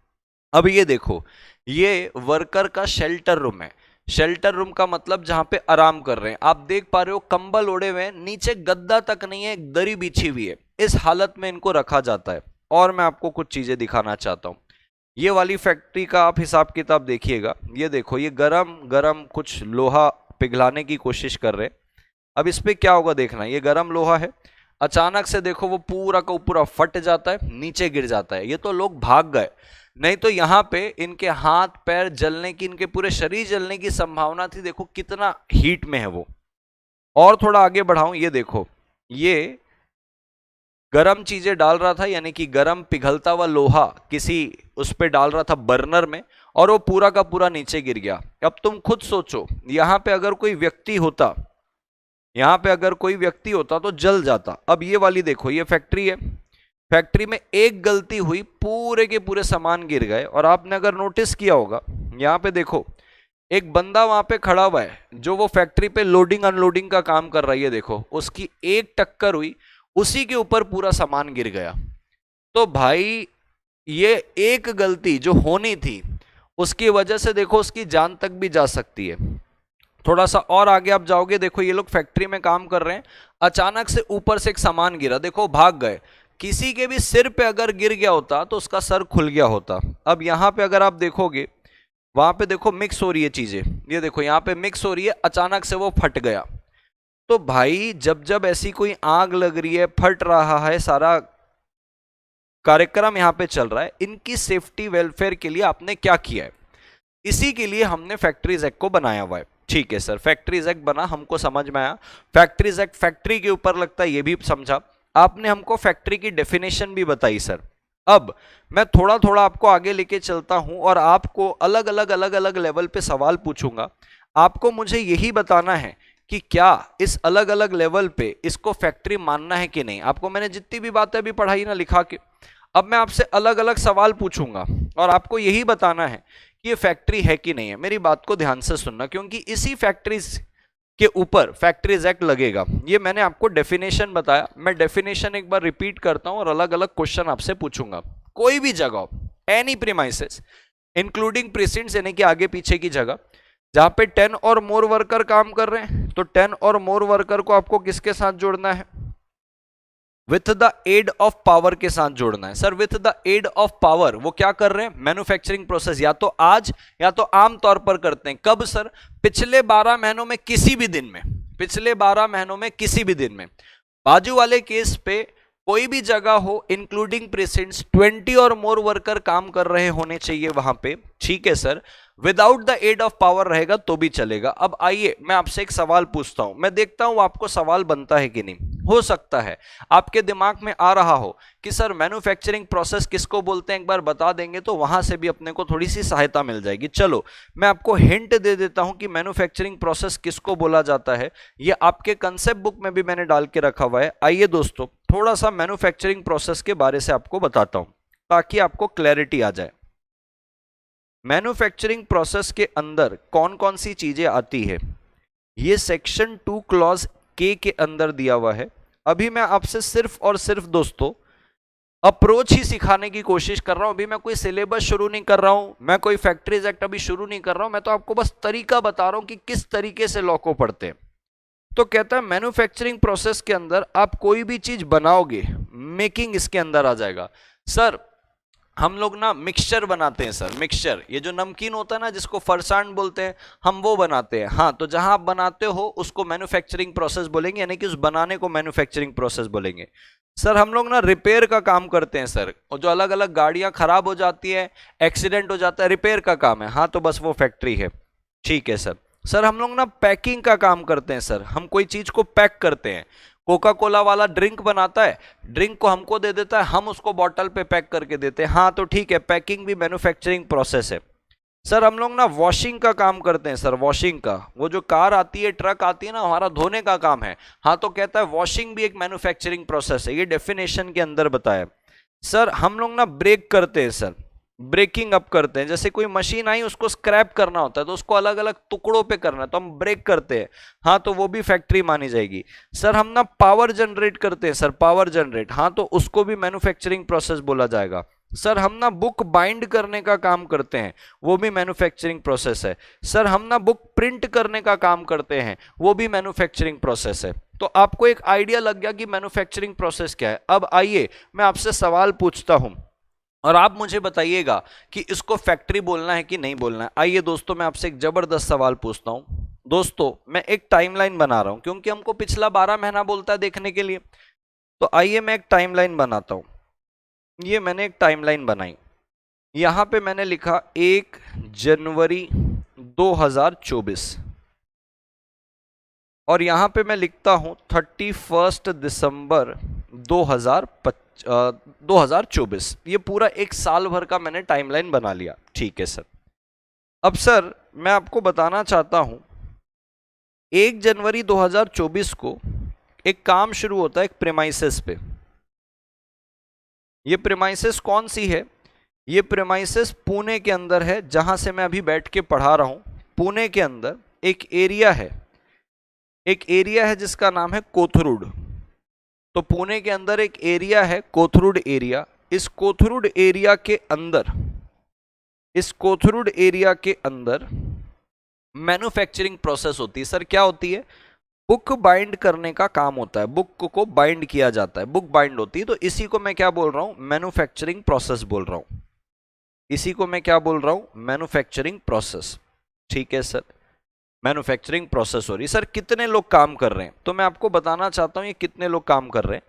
अब ये देखो, ये वर्कर का शेल्टर रूम है। शेल्टर रूम का मतलब जहां पे आराम कर रहे हैं। आप देख पा रहे हो कंबल ओढ़े हुए हैं, नीचे गद्दा तक नहीं है, एक दरी बिछी हुई है। इस हालत में इनको रखा जाता है। और मैं आपको कुछ चीजें दिखाना चाहता हूं। ये वाली फैक्ट्री का आप हिसाब किताब देखिएगा। ये देखो, ये गरम गरम कुछ लोहा पिघलाने की कोशिश कर रहे हैं। अब इस पे क्या होगा देखना। ये गरम लोहा है, अचानक से देखो वो पूरा का पूरा फट जाता है, नीचे गिर जाता है। ये तो लोग भाग गए, नहीं तो यहां पे इनके हाथ पैर जलने की, इनके पूरे शरीर जलने की संभावना थी। देखो कितना हीट में है वो। और थोड़ा आगे बढ़ाऊं, ये देखो, ये गरम चीजें डाल रहा था, यानी कि गरम पिघलता हुआ लोहा किसी उस पे डाल रहा था बर्नर में, और वो पूरा का पूरा नीचे गिर गया। अब तुम खुद सोचो, यहां पे अगर कोई व्यक्ति होता, यहां पे अगर कोई व्यक्ति होता तो जल जाता। अब ये वाली देखो, ये फैक्ट्री है, फैक्ट्री में एक गलती हुई, पूरे के पूरे सामान गिर गए। और आपने अगर नोटिस किया होगा, यहां पे देखो एक बंदा वहां पे खड़ा हुआ है जो वो फैक्ट्री पे लोडिंग अनलोडिंग का काम कर रही है। देखो उसकी एक टक्कर हुई, उसी के ऊपर पूरा सामान गिर गया। तो भाई ये एक गलती जो होनी थी, उसकी वजह से देखो उसकी जान तक भी जा सकती है। थोड़ा सा और आगे आप जाओगे, देखो ये लोग फैक्ट्री में काम कर रहे हैं, अचानक से ऊपर से एक सामान गिरा, देखो भाग गए। किसी के भी सिर पे अगर गिर गया होता तो उसका सर खुल गया होता। अब यहां पे अगर आप देखोगे, वहां पे देखो मिक्स हो रही है चीजें, ये देखो यहां पे मिक्स हो रही है, अचानक से वो फट गया। तो भाई जब जब ऐसी कोई आग लग रही है, फट रहा है, सारा कार्यक्रम यहां पे चल रहा है, इनकी सेफ्टी वेलफेयर के लिए आपने क्या किया है? इसी के लिए हमने फैक्ट्रीज एक्ट को बनाया हुआ है। ठीक है सर, फैक्ट्रीज एक्ट बना, हमको समझ में आया। फैक्ट्रीज एक्ट फैक्ट्री के ऊपर लगता है, ये भी समझा। आपने हमको फैक्ट्री की डेफिनेशन भी बताई सर। अब मैं थोड़ा थोड़ा आपको आगे लेके चलता हूं और आपको अलग अलग लेवल पे सवाल पूछूंगा। आपको मुझे यही बताना है कि क्या इस अलग अलग लेवल पे इसको फैक्ट्री मानना है कि नहीं। आपको मैंने जितनी भी बातें अभी पढ़ाई ना लिखा के, अब मैं आपसे अलग अलग सवाल पूछूंगा और आपको यही बताना है कि ये फैक्ट्री है कि नहीं है। मेरी बात को ध्यान से सुनना, क्योंकि इसी फैक्ट्रीज के ऊपर फैक्ट्रीज एक्ट लगेगा। ये मैंने आपको डेफिनेशन बताया, मैं डेफिनेशन एक बार रिपीट करता हूं और अलग अलग क्वेश्चन आपसे पूछूंगा। कोई भी जगह, एनी प्रीमाइसेस इंक्लूडिंग प्रीसिडेंट्स, यानी कि आगे पीछे की जगह जहां पे 10 और मोर वर्कर काम कर रहे हैं, तो 10 और मोर वर्कर को आपको किसके साथ जोड़ना है? With the aid of power के साथ जोड़ना है। Sir with the aid of power वो क्या कर रहे हैं? मैन्युफैक्चरिंग प्रोसेस या तो आज या तो आम तौर पर करते हैं। कब सर? पिछले 12 महीनों में किसी भी दिन में, पिछले 12 महीनों में किसी भी दिन में। बाजू वाले केस पे कोई भी जगह हो इंक्लूडिंग प्रेसिडेंट्स, 20 और मोर वर्कर काम कर रहे होने चाहिए वहां पे। ठीक है sir, without the aid of power रहेगा तो भी चलेगा। अब आइए मैं आपसे एक सवाल पूछता हूं, मैं देखता हूं आपको सवाल बनता है कि नहीं। हो सकता है आपके दिमाग में आ रहा हो कि सर मैन्युफैक्चरिंग प्रोसेस किसको बोलते हैं, एक बार बता देंगे तो वहां से भी अपने को थोड़ी सी सहायता मिल जाएगी। चलो मैं आपको हिंट दे देता हूं कि मैन्युफैक्चरिंग प्रोसेस किसको बोला जाता है। ये आपके कंसेप्ट बुक में भी मैंने डाल के रखा हुआ है। आइए दोस्तों थोड़ा सा मैन्युफैक्चरिंग प्रोसेस के बारे से आपको बताता हूं ताकि आपको क्लैरिटी आ जाए। मैन्युफैक्चरिंग प्रोसेस के अंदर कौन कौन सी चीजें आती है, ये सेक्शन 2 क्लॉज के अंदर दिया हुआ है। अभी मैं आपसे सिर्फ और सिर्फ दोस्तों अप्रोच ही सिखाने की कोशिश कर रहा हूं। अभी मैं कोई सिलेबस शुरू नहीं कर रहा हूं, मैं कोई फैक्ट्रीज एक्ट अभी शुरू नहीं कर रहा हूं, मैं तो आपको बस तरीका बता रहा हूं कि किस तरीके से लॉ को पढ़ते हैं। तो कहता है मैन्युफैक्चरिंग प्रोसेस के अंदर आप कोई भी चीज बनाओगे, मेकिंग इसके अंदर आ जाएगा। सर हम लोग ना मिक्सचर बनाते हैं सर, मिक्सचर, ये जो नमकीन होता है ना जिसको फरसाण बोलते हैं, हम वो बनाते हैं। हाँ, तो जहां आप बनाते हो उसको मैन्युफैक्चरिंग प्रोसेस बोलेंगे, यानी कि उस बनाने को मैन्युफैक्चरिंग प्रोसेस बोलेंगे। सर हम लोग ना रिपेयर का काम करते हैं सर, और जो अलग अलग गाड़ियां खराब हो जाती है, एक्सीडेंट हो जाता है, रिपेयर का काम है। हाँ तो बस वो फैक्ट्री है। ठीक है सर। सर हम लोग ना पैकिंग का काम करते हैं सर, हम कोई चीज को पैक करते हैं। कोका कोला वाला ड्रिंक बनाता है, ड्रिंक को हमको दे देता है, हम उसको बॉटल पे पैक करके देते हैं। हाँ तो ठीक है, पैकिंग भी मैन्युफैक्चरिंग प्रोसेस है। सर हम लोग ना वॉशिंग का काम करते हैं सर, वॉशिंग का, वो जो कार आती है, ट्रक आती है ना, हमारा धोने का काम है। हाँ तो कहता है वॉशिंग भी एक मैन्युफैक्चरिंग प्रोसेस है, ये डेफिनेशन के अंदर बताया। सर हम लोग ना ब्रेक करते हैं सर, ब्रेकिंग अप करते हैं। जैसे कोई मशीन आई, उसको स्क्रैप करना होता है तो उसको अलग अलग टुकड़ों पे करना है, तो हम ब्रेक करते हैं। हाँ तो वो भी फैक्ट्री मानी जाएगी। सर हम ना पावर जनरेट करते हैं सर, पावर जनरेट, हाँ तो उसको भी मैन्युफैक्चरिंग प्रोसेस बोला जाएगा। सर हम ना बुक बाइंड करने का काम करते हैं, वो भी मैन्युफैक्चरिंग प्रोसेस है। सर हम ना बुक प्रिंट करने का काम करते हैं, वो भी मैन्युफैक्चरिंग प्रोसेस है। तो आपको एक आइडिया लग गया कि मैन्युफैक्चरिंग प्रोसेस क्या है। अब आइए मैं आपसे सवाल पूछता हूं और आप मुझे बताइएगा कि इसको फैक्ट्री बोलना है कि नहीं बोलना है। आइए दोस्तों, मैं आपसे एक जबरदस्त सवाल पूछता हूं। दोस्तों मैं एक टाइमलाइन बना रहा हूं, क्योंकि हमको पिछला 12 महीना बोलता है देखने के लिए। तो आइए मैं एक टाइमलाइन बनाता हूं। ये मैंने एक टाइमलाइन बनाई, यहां पे मैंने लिखा 1 जनवरी 2024, और यहां पे मैं लिखता हूं 31 दिसंबर 2024। ये पूरा एक साल भर का मैंने टाइमलाइन बना लिया। ठीक है सर। अब सर मैं आपको बताना चाहता हूं, 1 जनवरी 2024 को एक काम शुरू होता है एक प्रेमाइसेस पे। ये प्रेमाइसेस कौन सी है? ये प्रेमाइसेस पुणे के अंदर है, जहां से मैं अभी बैठ के पढ़ा रहा हूं। पुणे के अंदर एक एरिया है, एक एरिया है जिसका नाम है कोथरूड। तो पुणे के अंदर एक एरिया है कोथरूड एरिया। इस कोथरूड एरिया के अंदर, इस कोथरूड एरिया के अंदर मैन्युफैक्चरिंग प्रोसेस होती है। सर क्या होती है? बुक बाइंड करने का काम होता है, बुक को बाइंड किया जाता है, बुक बाइंड होती है। तो इसी को मैं क्या बोल रहा हूं? मैन्युफैक्चरिंग प्रोसेस बोल रहा हूं। इसी को मैं क्या बोल रहा हूं? Manufacturing process. ठीक है सर, मैन्युफैक्चरिंग प्रोसेस हो रही। सर कितने लोग काम कर रहे हैं? तो मैं आपको बताना चाहता हूं ये कितने लोग काम कर रहे हैं।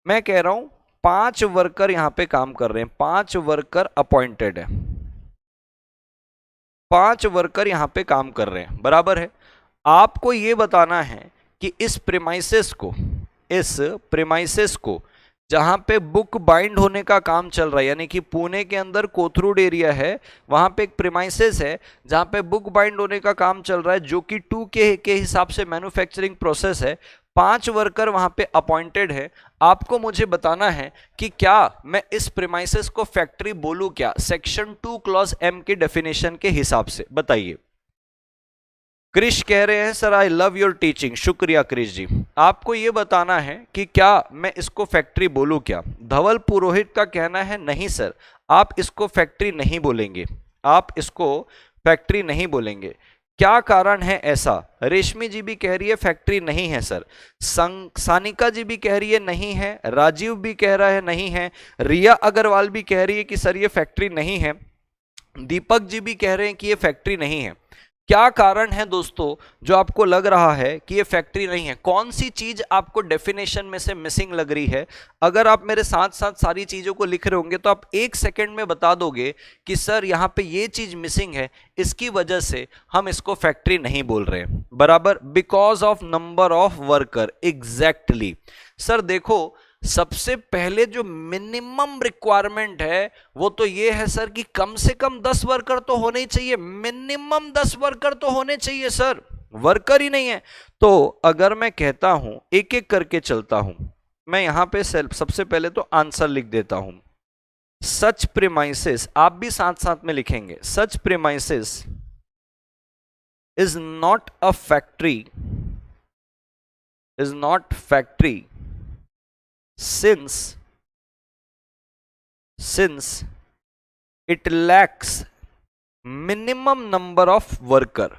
मैं कह रहा हूं 5 वर्कर यहां पे काम कर रहे हैं, 5 वर्कर अपॉइंटेड है, 5 वर्कर यहां पे काम कर रहे हैं, बराबर है। आपको ये बताना है कि इस प्रेमाइसेस को, इस प्रेमाइसेस को जहां पे बुक बाइंड होने का काम चल रहा है, यानी कि पुणे के अंदर कोथरूड एरिया है, वहां पे एक प्रेमाइसेस है जहां पे बुक बाइंड होने का काम चल रहा है, जो कि 2K के हिसाब से मैन्युफैक्चरिंग प्रोसेस है। 5 वर्कर वहां पे अपॉइंटेड है। आपको मुझे बताना है कि क्या मैं इस प्रेमाइसेस को फैक्ट्री बोलूं क्या, सेक्शन 2 क्लॉज M के डेफिनेशन के हिसाब से? बताइए। क्रिश कह रहे हैं sir I love your teaching. शुक्रिया क्रिश जी। आपको यह बताना है कि क्या मैं इसको फैक्ट्री बोलूं क्या? धवल पुरोहित का कहना है नहीं सर, आप इसको फैक्ट्री नहीं बोलेंगे, आप इसको फैक्ट्री नहीं बोलेंगे। क्या कारण है ऐसा? रेशमी जी भी कह रही है फैक्ट्री नहीं है सर, सानिका जी भी कह रही है नहीं है, राजीव भी कह रहा है नहीं है, रिया अग्रवाल भी कह रही है कि सर ये फैक्ट्री नहीं है, दीपक जी भी कह रहे हैं कि ये फैक्ट्री नहीं है। क्या कारण है दोस्तों जो आपको लग रहा है कि ये फैक्ट्री नहीं है? कौन सी चीज आपको डेफिनेशन में से मिसिंग लग रही है? अगर आप मेरे साथ साथ सारी चीजों को लिख रहे होंगे तो आप 1 सेकंड में बता दोगे कि सर यहां पे ये चीज मिसिंग है, इसकी वजह से हम इसको फैक्ट्री नहीं बोल रहे हैं, बराबर। Because of number of worker, exactly. Sir देखो, सबसे पहले जो मिनिमम रिक्वायरमेंट है वो तो ये है सर कि कम से कम 10 वर्कर तो होने ही चाहिए, मिनिमम 10 वर्कर तो होने चाहिए सर, वर्कर ही नहीं है। तो अगर मैं कहता हूं, एक एक करके चलता हूं, मैं यहां पे सबसे पहले तो आंसर लिख देता हूं। सच प्रीमाइसेस, आप भी साथ साथ में लिखेंगे, such premises is not a factory, is not factory since it lacks minimum number of worker,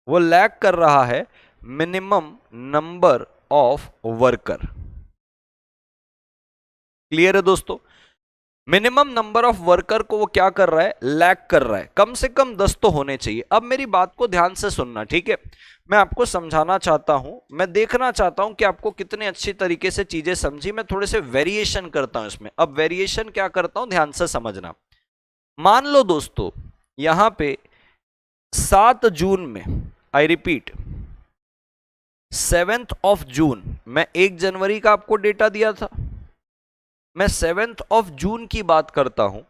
वो लैक कर रहा है minimum number of worker. Clear है दोस्तों? मिनिमम नंबर ऑफ वर्कर को वो क्या कर रहा है? लैक कर रहा है। कम से कम 10 तो होने चाहिए। अब मेरी बात को ध्यान से सुनना, ठीक है? मैं आपको समझाना चाहता हूं, मैं देखना चाहता हूं कि आपको कितने अच्छी तरीके से चीजें समझी। मैं थोड़े से वेरिएशन करता हूं इसमें। अब वेरिएशन क्या करता हूं, ध्यान से समझना। मान लो दोस्तों यहां पे 7 जून में, I repeat 7th of June, मैं 1 जनवरी का आपको डेटा दिया था, मैं 7th ऑफ जून की बात करता हूं,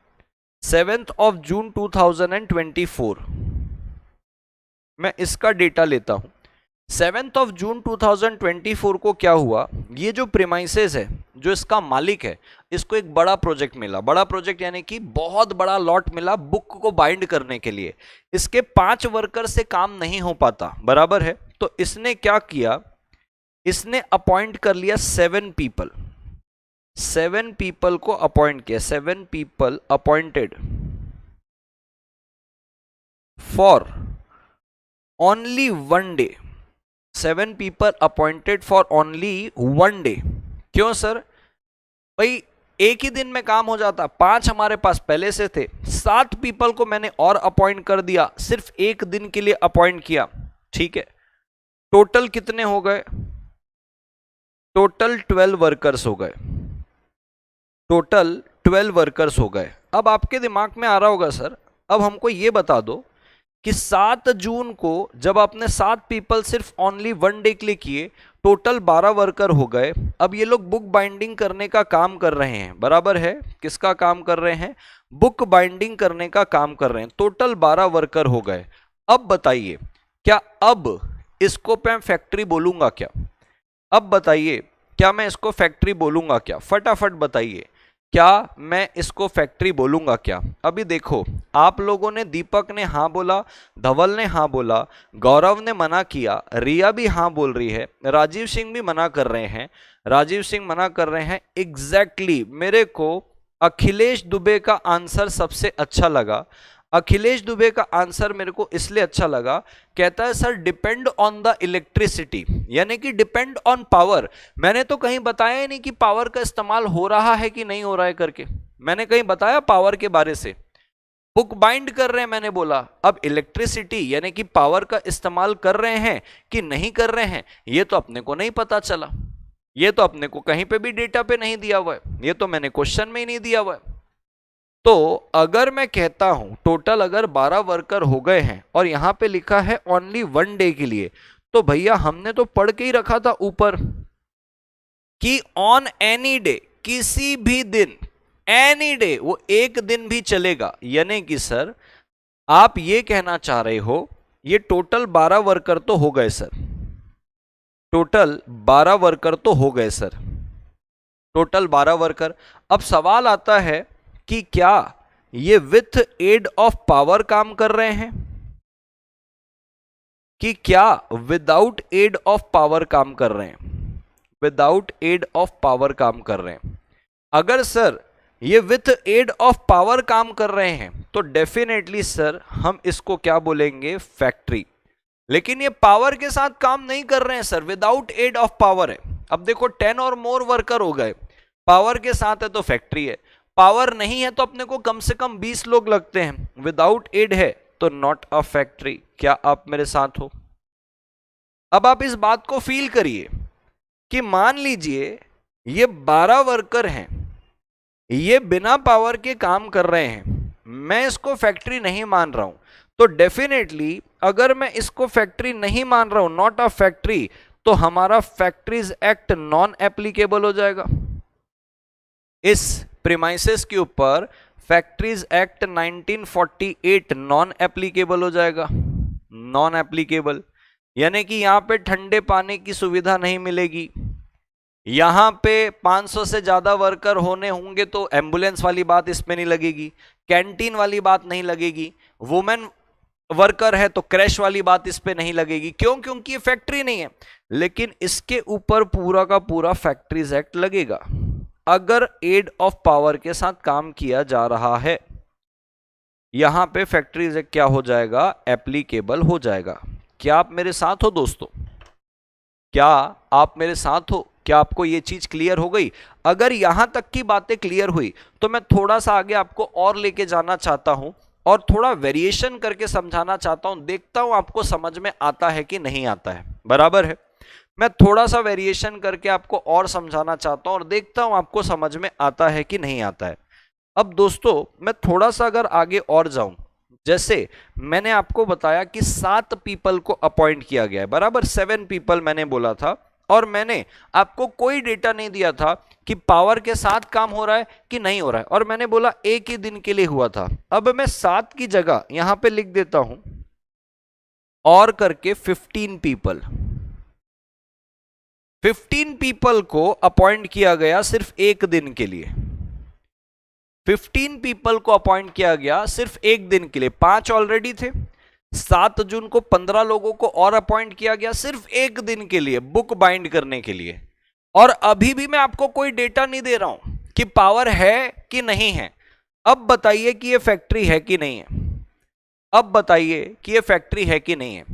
7th ऑफ जून 2024 मैं इसका डेटा लेता हूं। 7th ऑफ जून 2024 को क्या हुआ, ये जो प्रीमाइसेस है, जो इसका मालिक है, इसको एक बड़ा प्रोजेक्ट मिला। बड़ा प्रोजेक्ट यानी कि बहुत बड़ा लॉट मिला बुक को बाइंड करने के लिए। इसके 5 वर्कर से काम नहीं हो पाता, बराबर है। तो इसने क्या किया, इसने अपॉइंट कर लिया 7 पीपल, 7 पीपल को अपॉइंट किया, 7 people appointed for only 1 day, 7 people appointed for only 1 day. क्यों सर, भाई एक ही दिन में काम हो जाता, 5 हमारे पास पहले से थे, 7 पीपल को मैंने और अपॉइंट कर दिया, सिर्फ एक दिन के लिए अपॉइंट किया, ठीक है। टोटल कितने हो गए, टोटल 12 वर्कर्स हो गए, टोटल 12 वर्कर्स हो गए। अब आपके दिमाग में आ रहा होगा सर, अब हमको ये बता दो कि 7 जून को जब आपने 7 पीपल सिर्फ ओनली 1 डे के लिए किए, टोटल 12 वर्कर हो गए। अब ये लोग बुक बाइंडिंग करने का काम कर रहे हैं, बराबर है। किसका काम कर रहे हैं, बुक बाइंडिंग करने का काम कर रहे हैं। टोटल 12 वर्कर हो गए। अब बताइए, क्या अब इसको मैं फैक्ट्री बोलूंगा क्या, अब बताइए क्या मैं इसको फैक्ट्री बोलूंगा क्या, फटाफट बताइए, क्या मैं इसको फैक्ट्री बोलूंगा क्या। अभी देखो, आप लोगों ने, दीपक ने हाँ बोला, धवल ने हाँ बोला, गौरव ने मना किया, रिया भी हाँ बोल रही है, राजीव सिंह भी मना कर रहे हैं, राजीव सिंह मना कर रहे हैं। एग्जैक्टली मेरे को अखिलेश दुबे का आंसर सबसे अच्छा लगा। अखिलेश दुबे का आंसर मेरे को इसलिए अच्छा लगा, कहता है sir depend on the electricity, यानी कि डिपेंड ऑन पावर। मैंने तो कहीं बताया ही नहीं कि पावर का इस्तेमाल हो रहा है कि नहीं हो रहा है करके, मैंने कहीं बताया पावर के बारे से। बुक बाइंड कर रहे हैं मैंने बोला, अब इलेक्ट्रिसिटी यानी कि पावर का इस्तेमाल कर रहे हैं कि नहीं कर रहे हैं, ये तो अपने को नहीं पता चला, ये तो अपने को कहीं पे भी डेटा पे नहीं दिया हुआ है, ये तो मैंने क्वेश्चन में ही नहीं दिया हुआ है। तो अगर मैं कहता हूं टोटल अगर 12 वर्कर हो गए हैं और यहां पे लिखा है ओनली 1 डे के लिए, तो भैया हमने तो पढ़ के ही रखा था ऊपर कि ऑन एनी डे, किसी भी दिन, एनी डे, वो एक दिन भी चलेगा। यानी कि सर आप ये कहना चाह रहे हो ये टोटल 12 वर्कर तो हो गए सर, टोटल 12 वर्कर तो हो गए सर, टोटल 12 वर्कर। अब सवाल आता है कि क्या ये विथ एड ऑफ पावर काम कर रहे हैं कि क्या विदाउट एड ऑफ पावर काम कर रहे हैं, विदाउट एड ऑफ पावर काम कर रहे हैं। अगर सर ये विथ एड ऑफ पावर काम कर रहे हैं तो डेफिनेटली सर हम इसको क्या बोलेंगे, फैक्ट्री। लेकिन ये पावर के साथ काम नहीं कर रहे हैं sir, without aid of power है। अब देखो 10 और मोर वर्कर हो गए, पावर के साथ है तो फैक्ट्री है, पावर नहीं है तो अपने को कम से कम 20 लोग लगते हैं, विदाउट एड है तो नॉट अ फैक्ट्री। क्या आप मेरे साथ हो। अब आप इस बात को फील करिए कि मान लीजिए ये 12 वर्कर हैं, ये बिना पावर के काम कर रहे हैं, मैं इसको फैक्ट्री नहीं मान रहा हूं, तो डेफिनेटली अगर मैं इसको फैक्ट्री नहीं मान रहा हूं, नॉट अ फैक्ट्री, तो हमारा फैक्ट्रीज एक्ट नॉन एप्लीकेबल हो जाएगा। इस प्रीमाइसेस के ऊपर फैक्ट्रीज एक्ट 1948 नॉन एप्लीकेबल हो जाएगा, नॉन एप्लीकेबल। यानी कि यहां पे ठंडे पानी की सुविधा नहीं मिलेगी, यहां पे 500 से ज्यादा वर्कर होने होंगे तो एम्बुलेंस वाली बात इसमें नहीं लगेगी, कैंटीन वाली बात नहीं लगेगी, वुमेन वर्कर है तो क्रैश वाली बात इस पे नहीं लगेगी। क्यों, क्योंकि ये फैक्ट्री नहीं है। लेकिन इसके ऊपर पूरा का पूरा फैक्ट्रीज एक्ट लगेगा अगर एड ऑफ पावर के साथ काम किया जा रहा है। यहां पे फैक्ट्रीज एक्ट क्या हो जाएगा, एप्लीकेबल हो जाएगा। क्या आप मेरे साथ हो दोस्तों, क्या आप मेरे साथ हो, क्या आपको ये चीज क्लियर हो गई। अगर यहां तक की बातें क्लियर हुई तो मैं थोड़ा सा आगे आपको और लेके जाना चाहता हूं और थोड़ा वेरिएशन करके समझाना चाहता हूं, देखता हूं आपको समझ में आता है कि नहीं आता है, बराबर है। मैं थोड़ा सा वेरिएशन करके आपको और समझाना चाहता हूं और देखता हूं आपको समझ में आता है कि नहीं आता है। अब दोस्तों मैं थोड़ा सा अगर आगे और जाऊं, जैसे मैंने आपको बताया कि 7 पीपल को अपॉइंट किया गया है, बराबर 7 पीपल मैंने बोला था, और मैंने आपको कोई डेटा नहीं दिया था कि पावर के साथ काम हो रहा है कि नहीं हो रहा है, और मैंने बोला एक ही दिन के लिए हुआ था। अब मैं 7 की जगह यहां पे लिख देता हूं और करके 15 पीपल, 15 पीपल को अपॉइंट किया गया सिर्फ एक दिन के लिए, 15 पीपल को अपॉइंट किया गया सिर्फ एक दिन के लिए। 5 ऑलरेडी थे, 7 जून को 15 लोगों को और अपॉइंट किया गया सिर्फ एक दिन के लिए बुक बाइंड करने के लिए। और अभी भी मैं आपको कोई डेटा नहीं दे रहा हूं कि पावर है कि नहीं है। अब बताइए कि ये फैक्ट्री है कि नहीं है, अब बताइए कि ये फैक्ट्री है कि नहीं है।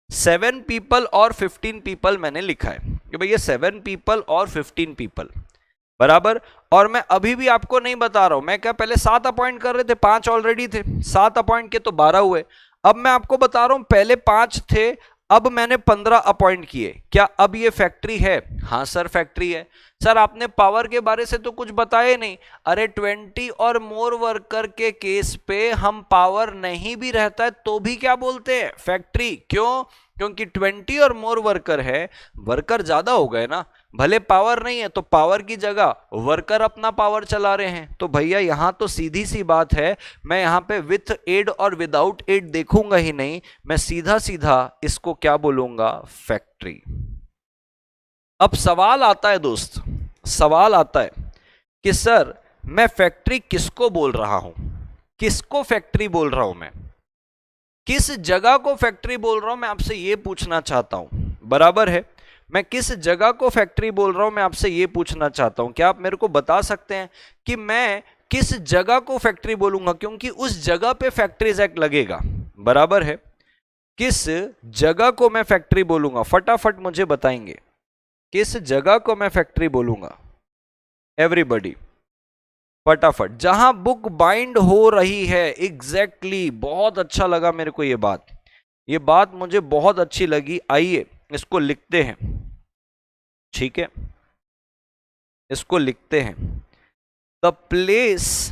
7 पीपल और 15 पीपल मैंने लिखा है कि भैया 7 पीपल और 15 पीपल, बराबर। और मैं अभी भी आपको नहीं बता रहा हूं, मैं क्या पहले 7 अपॉइंट कर रहे थे, 5 ऑलरेडी थे, 7 अपॉइंट के तो 12 हुए। अब मैं आपको बता रहा हूं पहले 5 थे, अब मैंने 15 अपॉइंट किए। क्या अब ये फैक्ट्री है? हाँ सर फैक्ट्री है। सर आपने पावर के बारे से तो कुछ बताया नहीं। अरे 20 और मोर वर्कर के केस पे हम पावर नहीं भी रहता है तो भी क्या बोलते हैं? फैक्ट्री। क्यों? क्योंकि 20 और मोर वर्कर है, वर्कर ज्यादा हो गए ना, भले पावर नहीं है तो पावर की जगह वर्कर अपना पावर चला रहे हैं। तो भैया यहां तो सीधी सी बात है, मैं यहां पे विथ एड और विदाउट एड देखूंगा ही नहीं, मैं सीधा सीधा इसको क्या बोलूंगा? फैक्ट्री। अब सवाल आता है दोस्त, सवाल आता है कि सर मैं फैक्ट्री किसको बोल रहा हूं, किसको फैक्ट्री बोल रहा हूं, मैं किस जगह को फैक्ट्री बोल रहा हूं, मैं आपसे यह पूछना चाहता हूं, बराबर है। मैं किस जगह को फैक्ट्री बोल रहा हूं, मैं आपसे यह पूछना चाहता हूं। क्या आप मेरे को बता सकते हैं कि मैं किस जगह को फैक्ट्री बोलूंगा? क्योंकि उस जगह पे फैक्ट्रीज एक्ट लगेगा, बराबर है। किस जगह को मैं फैक्ट्री बोलूंगा? फटाफट मुझे बताएंगे किस जगह को मैं फैक्ट्री बोलूंगा? एवरीबॉडी फटाफट। जहां बुक बाइंड हो रही है, एग्जैक्टली। बहुत अच्छा लगा मेरे को ये बात मुझे बहुत अच्छी लगी। आइए इसको लिखते हैं, ठीक है, इसको लिखते हैं। The place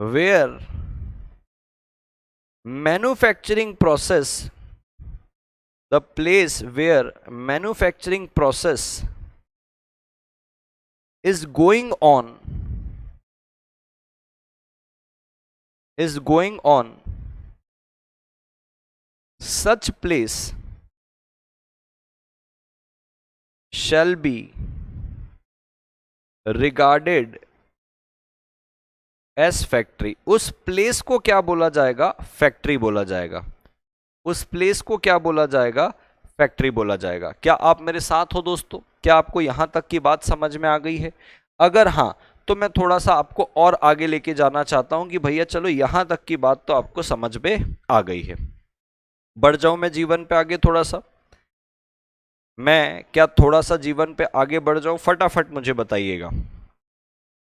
where manufacturing process, the place where manufacturing process is going on, such place shall be regarded as factory। उस प्लेस को क्या बोला जाएगा? फैक्ट्री बोला जाएगा। उस प्लेस को क्या बोला जाएगा? फैक्ट्री बोला जाएगा। क्या आप मेरे साथ हो दोस्तों? क्या आपको यहां तक की बात समझ में आ गई है? अगर हां तो मैं थोड़ा सा आपको और आगे लेके जाना चाहता हूं कि भैया चलो यहां तक की बात तो आपको समझ में आ गई है। बढ़ जाऊं मैं जीवन पे आगे थोड़ा सा? मैं क्या थोड़ा सा जीवन पे आगे बढ़ जाऊं? फटाफट मुझे बताइएगा।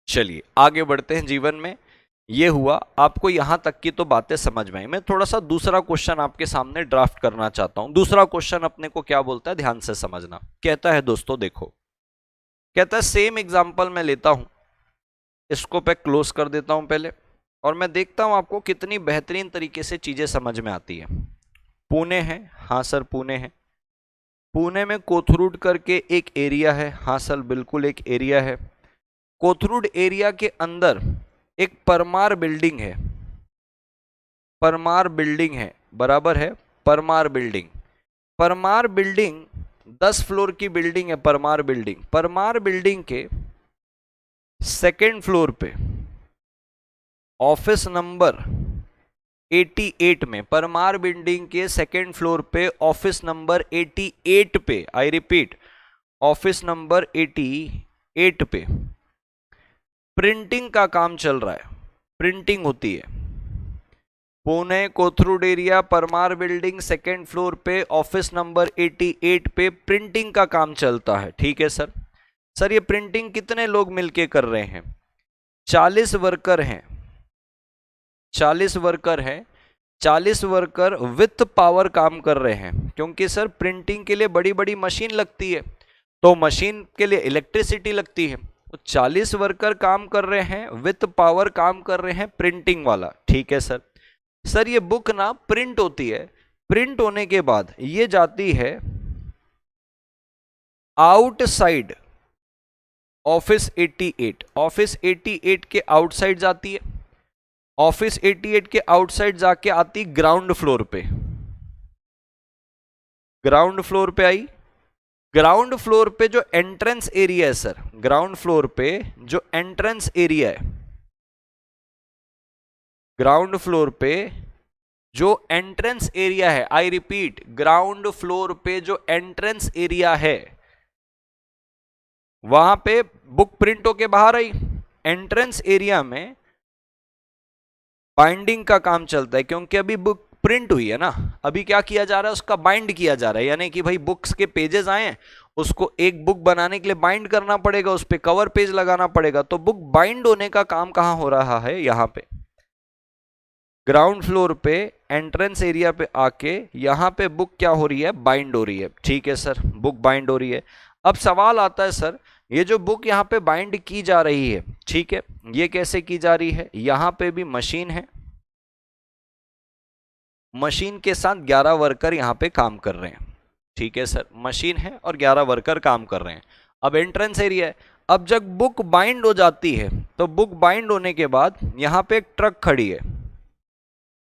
चलिए आगे बढ़ते हैं जीवन में। ये हुआ, आपको यहां तक की तो बातें समझ में आई। मैं थोड़ा सा दूसरा क्वेश्चन आपके सामने ड्राफ्ट करना चाहता हूं। दूसरा क्वेश्चन अपने को क्या बोलता है, ध्यान से समझना। कहता है दोस्तों देखो, कहता है सेम एग्जांपल मैं लेता हूं, इसको पे क्लोज कर देता हूं पहले, और मैं देखता हूं आपको कितनी बेहतरीन तरीके से चीजें समझ में आती है। पुणे है, हाँ सर पुणे है। पुणे में कोथरूड करके एक एरिया है, हाँ सर बिल्कुल एक एरिया है। कोथरूड एरिया के अंदर एक परमार बिल्डिंग है, परमार बिल्डिंग है, बराबर है। Parmar building, Parmar building 10 floor की बिल्डिंग है। परमार बिल्डिंग, परमार बिल्डिंग के सेकेंड फ्लोर पे ऑफिस नंबर 88 में, परमार बिल्डिंग के सेकेंड फ्लोर पे ऑफिस नंबर 88 पे, आई रिपीट ऑफिस नंबर 88 पे प्रिंटिंग का काम चल रहा है, प्रिंटिंग होती है। Pune Kothrud area Parmar building second floor पे ऑफिस नंबर 88 पे प्रिंटिंग का काम चलता है, ठीक है सर। सर ये प्रिंटिंग कितने लोग मिलके कर रहे हैं? 40 वर्कर हैं, 40 वर्कर हैं, 40 वर्कर विथ पावर काम कर रहे हैं, क्योंकि सर प्रिंटिंग के लिए बड़ी बड़ी मशीन लगती है, तो मशीन के लिए इलेक्ट्रिसिटी लगती है। तो 40 वर्कर काम कर रहे हैं, विथ पावर काम कर रहे हैं, प्रिंटिंग वाला। ठीक है सर। सर ये बुक ना प्रिंट होती है, प्रिंट होने के बाद ये जाती है आउटसाइड ऑफिस 88, ऑफिस 88 के आउटसाइड जाती है, ऑफिस 88 के आउटसाइड जाके आती ग्राउंड फ्लोर पे, ग्राउंड फ्लोर पे आई। ग्राउंड फ्लोर पे जो एंट्रेंस एरिया है सर, ग्राउंड फ्लोर पे जो एंट्रेंस एरिया है, ग्राउंड फ्लोर पे जो एंट्रेंस एरिया है, आई रिपीट, ग्राउंड फ्लोर पे जो एंट्रेंस एरिया है, वहां पे बुक प्रिंट होके बाहर आई। एंट्रेंस एरिया में बाइंडिंग का काम चलता है, क्योंकि अभी बुक प्रिंट हुई है ना, अभी क्या किया जा रहा है, उसका बाइंड किया जा रहा है, यानी कि भाई बुक्स के पेजेस आए हैं, उसको एक बुक बनाने के लिए बाइंड करना पड़ेगा, उस पर कवर पेज लगाना पड़ेगा। तो बुक बाइंड होने का काम कहां हो रहा है, यहां पे ग्राउंड फ्लोर पे एंट्रेंस एरिया पे आके यहां पे बुक क्या हो रही है, बाइंड हो रही है। ठीक है सर, बुक बाइंड हो रही है। अब सवाल आता है सर, ये जो बुक यहाँ पे बाइंड की जा रही है, ठीक है, ये कैसे की जा रही है, यहां पे भी मशीन है, मशीन के साथ 11 वर्कर यहां पे काम कर रहे हैं। ठीक है सर, मशीन है और 11 वर्कर काम कर रहे हैं। अब एंट्रेंस एरिया है। अब जब बुक बाइंड हो जाती है, तो बुक बाइंड होने के बाद यहां पे एक ट्रक खड़ी है,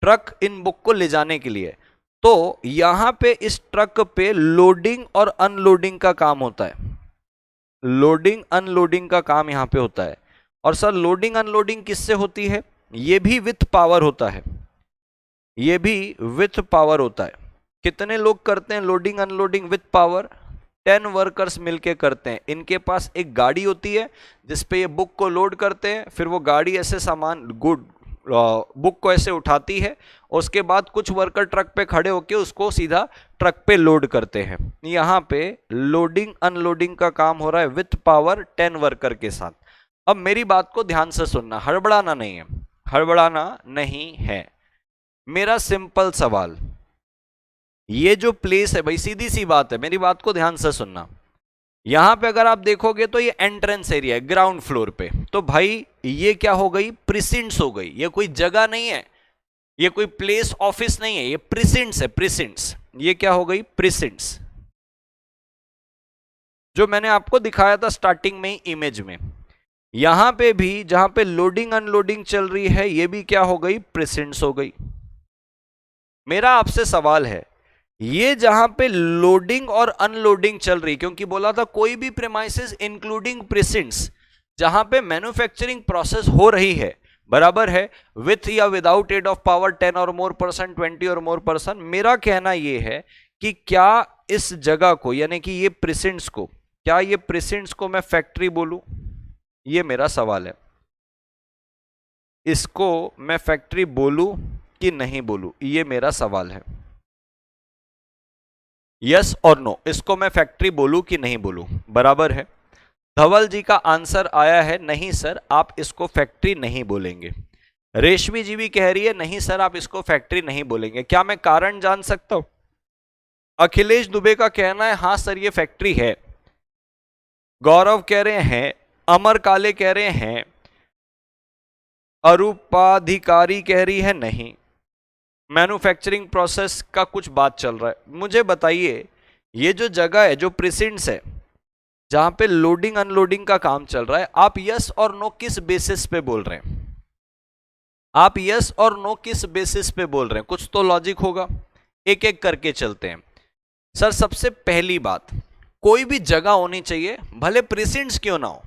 ट्रक इन बुक को ले जाने के लिए। तो यहां पे इस ट्रक पे लोडिंग और अनलोडिंग का काम होता है, लोडिंग अनलोडिंग का काम यहां पे होता है। और सर लोडिंग अनलोडिंग किससे होती है, ये भी विथ पावर होता है, ये भी विथ पावर होता है। कितने लोग करते हैं loading unloading with power, 10 workers मिलके करते हैं। इनके पास एक गाड़ी होती है जिसपे ये बुक को लोड करते हैं, फिर वो गाड़ी ऐसे सामान गुड बुक को ऐसे उठाती है, उसके बाद कुछ वर्कर ट्रक पे खड़े होके उसको सीधा ट्रक पे लोड करते हैं। यहाँ पे लोडिंग अनलोडिंग का काम हो रहा है विथ पावर 10 वर्कर के साथ। अब मेरी बात को ध्यान से सुनना, हड़बड़ाना नहीं है, हड़बड़ाना नहीं है। मेरा सिंपल सवाल, ये जो प्लेस है भाई, सीधी सी बात है, मेरी बात को ध्यान से सुनना। यहां पे अगर आप देखोगे तो ये एंट्रेंस एरिया है ग्राउंड फ्लोर पे, तो भाई ये क्या हो गई, प्रिसिंट्स हो गई। ये कोई जगह नहीं है, ये कोई प्लेस ऑफिस नहीं है, ये प्रिसिंट्स है, प्रिसिंट्स। ये क्या हो गई, प्रिसिंट्स, जो मैंने आपको दिखाया था स्टार्टिंग में ही इमेज में। यहां पे भी जहां पे लोडिंग अनलोडिंग चल रही है, ये भी क्या हो गई, प्रिसिंट्स हो गई। मेरा आपसे सवाल है, ये जहां पे लोडिंग और अनलोडिंग चल रही, क्योंकि बोला था कोई भी प्रेमाइसेस इंक्लूडिंग प्रिसिंट्स जहां पे मैन्युफैक्चरिंग प्रोसेस हो रही है, बराबर है, विथ या विदाउट एड ऑफ पावर 10 और मोर पर्सन, 20 और मोर पर्सन। मेरा कहना यह है कि क्या इस जगह को, यानी कि ये प्रिसिंट्स को, क्या ये प्रिसिंट्स को मैं फैक्ट्री बोलूं, ये मेरा सवाल है। इसको मैं फैक्ट्री बोलूं कि नहीं बोलूं, ये मेरा सवाल है। यस और नो, इसको मैं फैक्ट्री बोलूं कि नहीं बोलूं, बराबर है। धवल जी का आंसर आया है, नहीं सर आप इसको फैक्ट्री नहीं बोलेंगे। रेशमी जी भी कह रही है, नहीं सर आप इसको फैक्ट्री नहीं बोलेंगे। क्या मैं कारण जान सकता हूं? अखिलेश दुबे का कहना है हां सर ये फैक्ट्री है। गौरव कह रहे हैं, अमर काले कह रहे हैं, अरूपाधिकारी कह रही है नहीं, मैन्युफैक्चरिंग प्रोसेस का कुछ बात चल रहा है। मुझे बताइए, ये जो जगह है, जो प्रिसिंट्स है, जहां पे लोडिंग अनलोडिंग का काम चल रहा है, आप यस और नो किस बेसिस पे बोल रहे हैं? आप यस और नो किस बेसिस पे बोल रहे हैं? कुछ तो लॉजिक होगा, एक एक करके चलते हैं। सर सबसे पहली बात, कोई भी जगह होनी चाहिए, भले प्रिसिंट्स क्यों ना हो।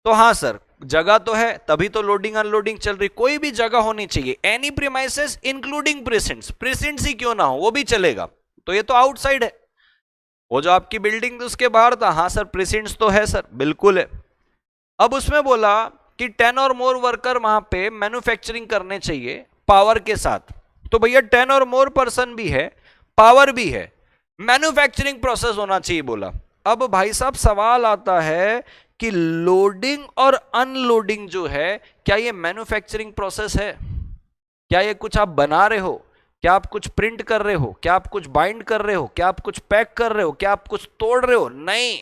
तो हाँ सर, जगह तो है, तभी तो लोडिंग अनलोडिंग चल रही। कोई भी जगह होनी चाहिए, एनी प्रीमाइसेस इंक्लूडिंग प्रिसिंट्स, प्रिसिंट्स ही क्यों ना हो, वो भी चलेगा। तो ये तो आउटसाइड है, वो जो आपकी बिल्डिंग उसके बाहर था। हाँ सर प्रिसिंट्स तो है सर, बिल्कुल है। अब उसमें बोला कि 10 और मोर वर्कर वहां पे मैन्युफैक्चरिंग करने चाहिए पावर के साथ, तो भैया 10 और मोर पर्सन भी है, पावर भी है, मैन्युफैक्चरिंग प्रोसेस होना चाहिए बोला। अब भाई साहब सवाल आता है कि लोडिंग और अनलोडिंग जो है, क्या ये मैन्युफैक्चरिंग प्रोसेस है? क्या ये कुछ आप बना रहे हो? क्या आप कुछ प्रिंट कर रहे हो? क्या आप कुछ बाइंड कर रहे हो? क्या आप कुछ पैक कर रहे हो? क्या आप कुछ तोड़ रहे हो? नहीं।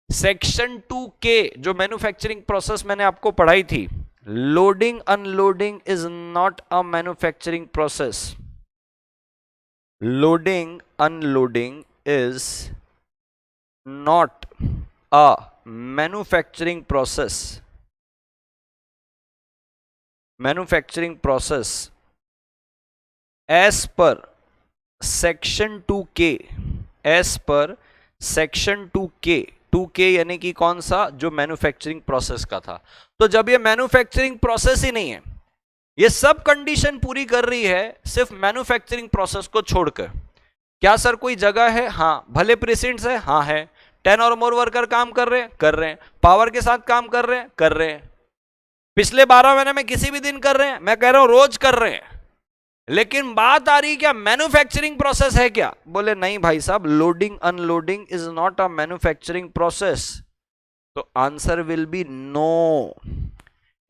सेक्शन 2K जो मैन्युफैक्चरिंग प्रोसेस मैंने आपको पढ़ाई थी, loading unloading is not a manufacturing process. Loading unloading is not a manufacturing process. Manufacturing process as per section 2K, as per section 2K यानी कि कौन सा? जो मैन्युफैक्चरिंग प्रोसेस का था। तो जब ये मैन्युफैक्चरिंग प्रोसेस ही नहीं है, ये सब कंडीशन पूरी कर रही है सिर्फ मैन्युफैक्चरिंग प्रोसेस को छोड़कर। क्या सर कोई जगह है? हाँ। भले प्रेसिडेंट्स है? हाँ है। 10 और मोर वर्कर काम कर रहे हैं? कर रहे हैं। पावर के साथ काम कर रहे हैं? कर रहे हैं। पिछले 12 महीने में किसी भी दिन कर रहे हैं? मैं कह रहा हूं रोज कर रहे हैं। लेकिन बात आ रही क्या मैन्युफैक्चरिंग प्रोसेस है क्या? बोले नहीं भाई साहब, loading unloading is not a manufacturing process. तो आंसर विल बी नो,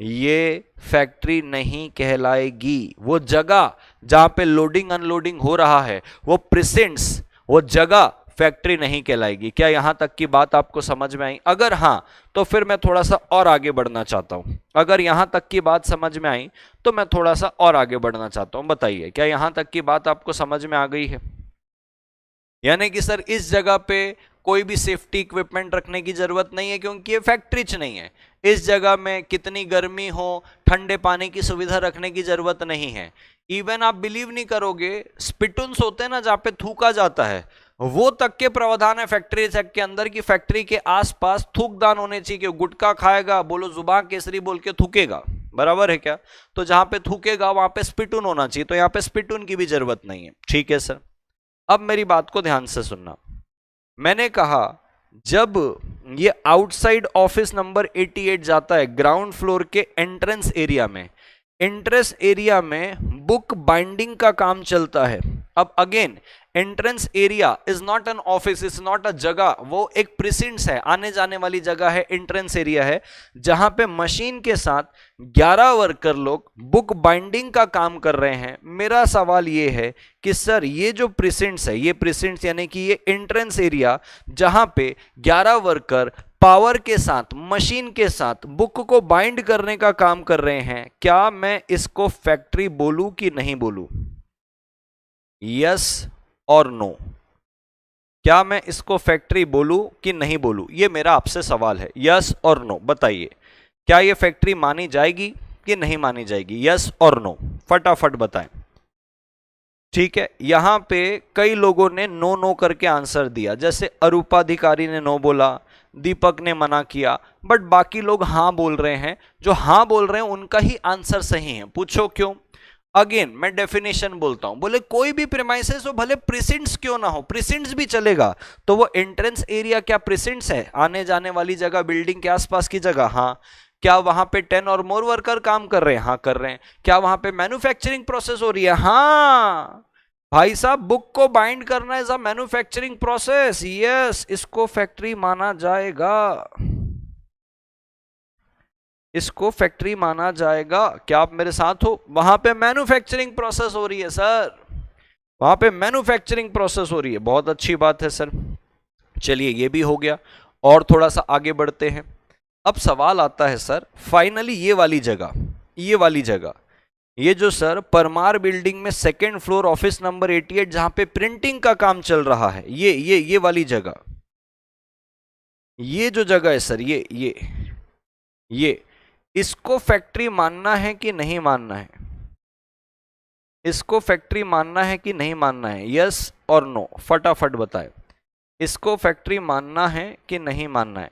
ये फैक्ट्री नहीं कहलाएगी। वो जगह जहां पे लोडिंग अनलोडिंग हो रहा है, वो प्रेजेंट्स, वो जगह फैक्ट्री नहीं कहलाएगी। क्या यहां तक की बात आपको समझ में आई? अगर हां तो फिर मैं थोड़ा सा और आगे बढ़ना चाहता हूं। अगर यहां तक की बात समझ में आई तो मैं थोड़ा सा और आगे बढ़ना चाहता हूं। बताइए, क्या यहां तक की बात आपको समझ में आ गई है? यानी कि सर इस जगह पे कोई भी सेफ्टी इक्विपमेंट रखने की जरूरत नहीं है क्योंकि ये फैक्ट्री नहीं है। इस जगह में कितनी गर्मी हो, ठंडे पानी की सुविधा रखने की जरूरत नहीं है। इवन आप बिलीव नहीं करोगे, स्पिटून्स होते हैं ना जहां पे थूका जाता है, वो तक के प्रावधान है फैक्ट्री के अंदर की फैक्ट्री के आसपास थूकदान होने चाहिए। कि गुटखा खाएगा, बोलो जुबान केसरी बोल के थूकेगा, बराबर है क्या? तो जहां पे थूकेगा वहां पे स्पिटून होना चाहिए, तो यहां पे स्पिटून की भी जरूरत नहीं है। ठीक है सर, अब मेरी बात को ध्यान से सुनना। मैंने कहा जब ये आउटसाइड ऑफिस नंबर 88 जाता है ग्राउंड फ्लोर के एंट्रेंस एरिया में, एंट्रेंस एरिया में बुक बाइंडिंग का काम चलता है। अब again entrance area is not an office, is not अ जगह, वो एक प्रिसिंट्स है, आने जाने वाली जगह है, एंट्रेंस एरिया है जहां पे मशीन के साथ 11 वर्कर लोग बुक बाइंडिंग का काम कर रहे हैं। मेरा सवाल ये है कि सर ये जो प्रिसिंट्स है, ये प्रिसिंट्स यानी कि ये एंट्रेंस एरिया जहां पे 11 वर्कर पावर के साथ, मशीन के साथ बुक को बाइंड करने का काम कर रहे हैं, क्या मैं इसको फैक्ट्री बोलूं कि नहीं बोलूं? यस और नो, क्या मैं इसको फैक्ट्री बोलूं कि नहीं बोलूं? ये मेरा आपसे सवाल है, यस और नो। बताइए, क्या ये फैक्ट्री मानी जाएगी कि नहीं मानी जाएगी? यस और नो, फटाफट बताएं। ठीक है, यहां पे कई लोगों ने नो नो करके आंसर दिया, जैसे अरूपाधिकारी ने नो बोला, दीपक ने मना किया, बट बाकी लोग हां बोल रहे हैं। जो हां बोल रहे हैं उनका ही आंसर सही है। पूछो क्यों? अगेन मैं डेफिनेशन बोलता हूं, बोले कोई भी प्रीमाइसेस हो, भले प्रिसिंट्स क्यों ना हो, प्रिसिंट्स भी चलेगा। तो वो एंट्रेंस एरिया क्या प्रिसिंट्स है? आने जाने वाली जगह, बिल्डिंग के आसपास की जगह। हाँ। क्या वहां पे 10 और मोर वर्कर काम कर रहे हैं? हाँ कर रहे हैं। क्या वहां पे मैन्युफैक्चरिंग प्रोसेस हो रही है? हाँ भाई साहब, बुक को बाइंड करना is a manufacturing process. Yes, इसको फैक्ट्री माना जाएगा, इसको फैक्ट्री माना जाएगा। क्या आप मेरे साथ हो? वहां पे मैन्युफैक्चरिंग प्रोसेस हो रही है सर, वहां पे मैन्युफैक्चरिंग प्रोसेस हो रही है। बहुत अच्छी बात है सर। चलिए ये भी हो गया, और थोड़ा सा आगे बढ़ते हैं। अब सवाल आता है सर, फाइनली ये वाली जगह, ये वाली जगह, ये जो सर परमार बिल्डिंग में सेकेंड फ्लोर ऑफिस नंबर 88 जहां पे प्रिंटिंग का काम चल रहा है, ये वाली जगह, ये जो जगह है सर, ये इसको फैक्ट्री मानना है कि नहीं मानना है? इसको फैक्ट्री मानना है कि नहीं मानना है? यस और नो, फटाफट बताएं। इसको फैक्ट्री मानना है कि नहीं मानना है?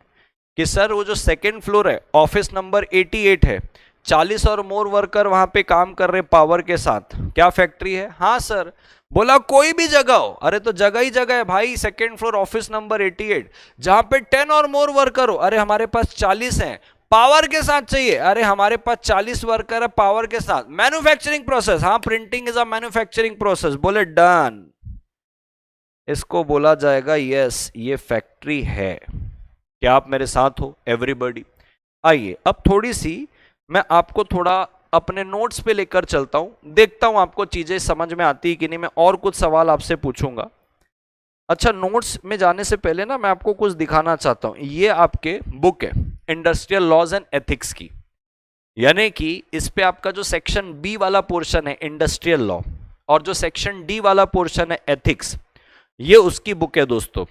कि सर वो जो सेकेंड फ्लोर है, ऑफिस नंबर 88 है, 40 और मोर वर्कर वहां पे काम कर रहे पावर के साथ, क्या फैक्ट्री है? हाँ सर। बोला कोई भी जगह हो, अरे तो जगह ही जगह है भाई। सेकेंड फ्लोर ऑफिस नंबर 88 जहां पे 10 और मोर वर्कर हो, अरे हमारे पास 40 हैं, पावर के साथ चाहिए, अरे हमारे पास 40 वर्कर है पावर के साथ। मैन्युफैक्चरिंग प्रोसेस, हाँ printing is a manufacturing process. बोले डन, इसको बोला जाएगा यस, ये फैक्ट्री है। क्या आप मेरे साथ हो एवरीबॉडी? आइए अब थोड़ी सी मैं आपको थोड़ा अपने नोट्स पे लेकर चलता हूं, देखता हूं आपको चीजें समझ में आती है कि नहीं। मैं और कुछ सवाल आपसे पूछूंगा। अच्छा, नोट्स में जाने से पहले ना मैं आपको कुछ दिखाना चाहता हूं। ये आपके बुक है इंडस्ट्रियल लॉज एंड एथिक्स की, यानी कि इस पे आपका जो सेक्शन बी वाला पोर्शन है इंडस्ट्रियल लॉ और जो सेक्शन डी वाला पोर्शन है एथिक्स, ये उसकी बुक है दोस्तों,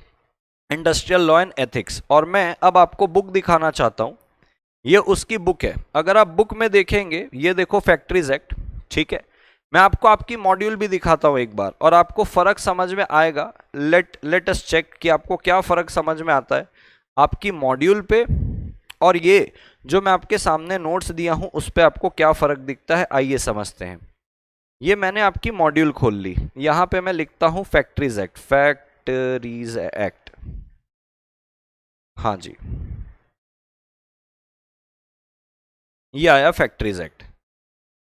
इंडस्ट्रियल लॉ एंड एथिक्स। और मैं अब आपको बुक दिखाना चाहता हूं, ये उसकी बुक है। अगर आप बुक में देखेंगे, ये देखो फैक्ट्रीज एक्ट, ठीक है। मैं आपको आपकी मॉड्यूल भी दिखाता हूं एक बार और आपको फर्क समझ में आएगा। लेट अस चेक कि आपको क्या फर्क समझ में आता है आपकी मॉड्यूल पे और ये जो मैं आपके सामने नोट्स दिया हूं उस पे आपको क्या फर्क दिखता है। आइए समझते हैं। ये मैंने आपकी मॉड्यूल खोल ली, यहां पे मैं लिखता हूं फैक्ट्रीज एक्ट, फैक्ट्रीज एक्ट, हाँ जी, ये आया फैक्ट्रीज एक्ट।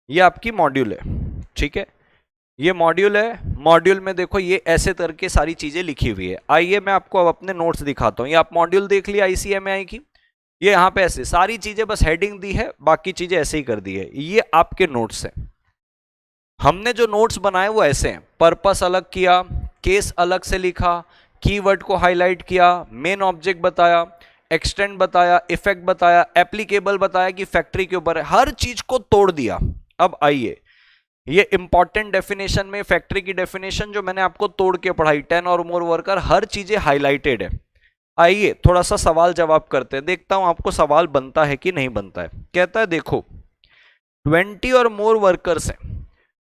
ये आपकी मॉड्यूल है, ठीक है। ये मॉड्यूल है, मॉड्यूल में देखो ये ऐसे तरह के सारी चीजें लिखी हुई है। आइए मैं आपको अब अपने नोट्स दिखाता हूं। ये आप मॉड्यूल देख लिया ICMAI की, ये यहां पे ऐसे सारी चीजें बस हेडिंग दी है, बाकी चीजें ऐसे ही कर दी है। ये आपके नोट्स हैं। हमने जो नोट्स बनाए वो ऐसे हैं, पर्पस अलग किया, केस अलग से लिखा, कीवर्ड को हाईलाइट किया, मेन ऑब्जेक्ट बताया, एक्सटेंड बताया, इफेक्ट बताया, एप्लीकेबल बताया कि फैक्ट्री के ऊपर है, हर चीज को तोड़ दिया। अब आइए, ये इंपॉर्टेंट डेफिनेशन में फैक्ट्री की डेफिनेशन जो मैंने आपको तोड़ के पढ़ाई, 10 और मोर वर्कर, हर चीजें हाईलाइटेड है। आइए थोड़ा सा सवाल जवाब करते हैं, देखता हूं आपको सवाल बनता है कि नहीं बनता है। कहता है देखो 20 और मोर वर्कर्स हैं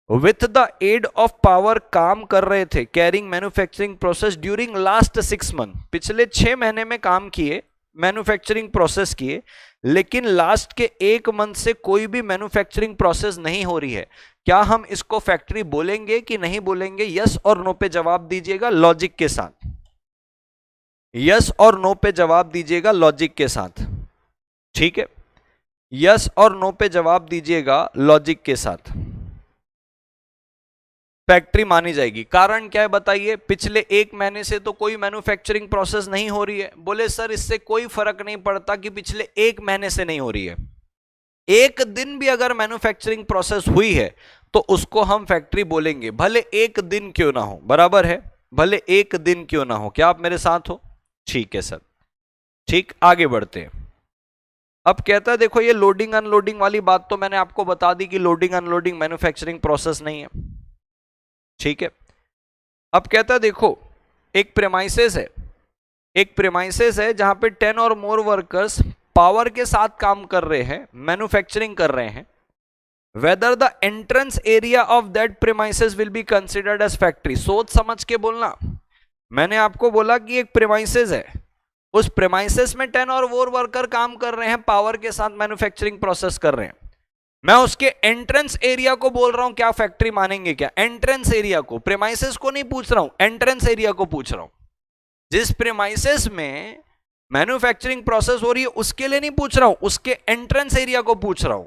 with the aid of power काम कर रहे थे carrying manufacturing process during last 6 month, पिछले 6 महीने में काम किए, मैन्युफैक्चरिंग प्रोसेस किए, लेकिन लास्ट के 1 मंथ से कोई भी मैन्युफैक्चरिंग प्रोसेस नहीं हो रही है। क्या हम इसको फैक्ट्री बोलेंगे कि नहीं बोलेंगे? यस और नो पे जवाब दीजिएगा लॉजिक के साथ। यस और नो पे जवाब दीजिएगा लॉजिक के साथ, ठीक है। यस और नो पे जवाब दीजिएगा लॉजिक के साथ। फैक्ट्री मानी जाएगी। कारण क्या है बताइए? पिछले 1 महीने से तो कोई मैन्युफैक्चरिंग प्रोसेस नहीं हो रही है। बोले सर इससे कोई फर्क नहीं पड़ता कि पिछले 1 महीने से नहीं हो रही है, 1 दिन भी अगर मैन्युफैक्चरिंग प्रोसेस हुई है तो उसको हम फैक्ट्री बोलेंगे, भले 1 दिन क्यों ना हो। बराबर है, भले 1 दिन क्यों ना हो। क्या आप मेरे साथ हो? ठीक है सर, ठीक। आगे बढ़ते हैं। अब कहता है देखो ये लोडिंग अनलोडिंग वाली बात तो मैंने आपको बता दी कि लोडिंग अनलोडिंग मैन्युफैक्चरिंग प्रोसेस नहीं है, ठीक है। अब कहता है देखो एक प्रेमाइसेस है, एक प्रेमाइसेस है जहां पे 10 और मोर वर्कर्स पावर के साथ काम कर रहे हैं, मैन्युफैक्चरिंग कर रहे हैं। Whether the entrance area of that premises will be considered as factory. सोच समझ के बोलना। मैंने आपको बोला कि एक प्रेमाइसेस है, उस प्रेमाइसेस में 10 और मोर वर्कर काम कर रहे हैं, पावर के साथ मैन्युफैक्चरिंग प्रोसेस कर रहे हैं। मैं उसके एंट्रेंस एरिया को बोल रहा हूं, क्या फैक्ट्री मानेंगे क्या? एंट्रेंस एरिया को, प्रेमाइसेस को नहीं पूछ रहा हूं, एंट्रेंस एरिया को पूछ रहा हूं। जिस प्रेमाइसेस में मैन्युफैक्चरिंग प्रोसेस हो रही है उसके लिए नहीं पूछ रहा हूं, उसके एंट्रेंस एरिया को पूछ रहा हूं।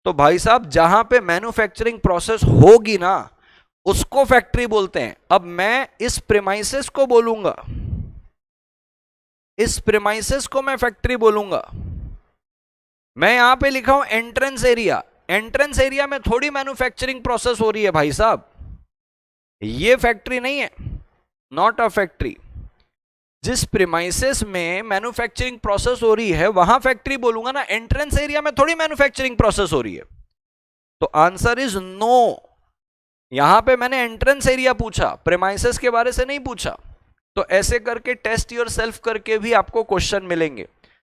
तो भाई साहब जहां पे मैन्युफैक्चरिंग प्रोसेस होगी ना उसको फैक्ट्री बोलते हैं। अब मैं इस प्रेमाइसेस को बोलूंगा, इस प्रेमाइसेस को मैं फैक्ट्री बोलूंगा। मैं यहां पे लिखा हूं एंट्रेंस एरिया, एंट्रेंस एरिया में थोड़ी मैन्युफैक्चरिंग प्रोसेस हो रही है भाई साहब, ये फैक्ट्री नहीं है, नॉट अ फैक्ट्री। जिस प्रीमाइसेस में मैन्युफैक्चरिंग प्रोसेस हो रही है वहां फैक्ट्री बोलूंगा ना, एंट्रेंस एरिया में थोड़ी मैन्युफैक्चरिंग प्रोसेस हो रही है। तो आंसर इज नो। यहां पे मैंने एंट्रेंस एरिया पूछा, प्रीमाइसेस के बारे से नहीं पूछा। तो ऐसे करके टेस्ट योर सेल्फ करके भी आपको क्वेश्चन मिलेंगे।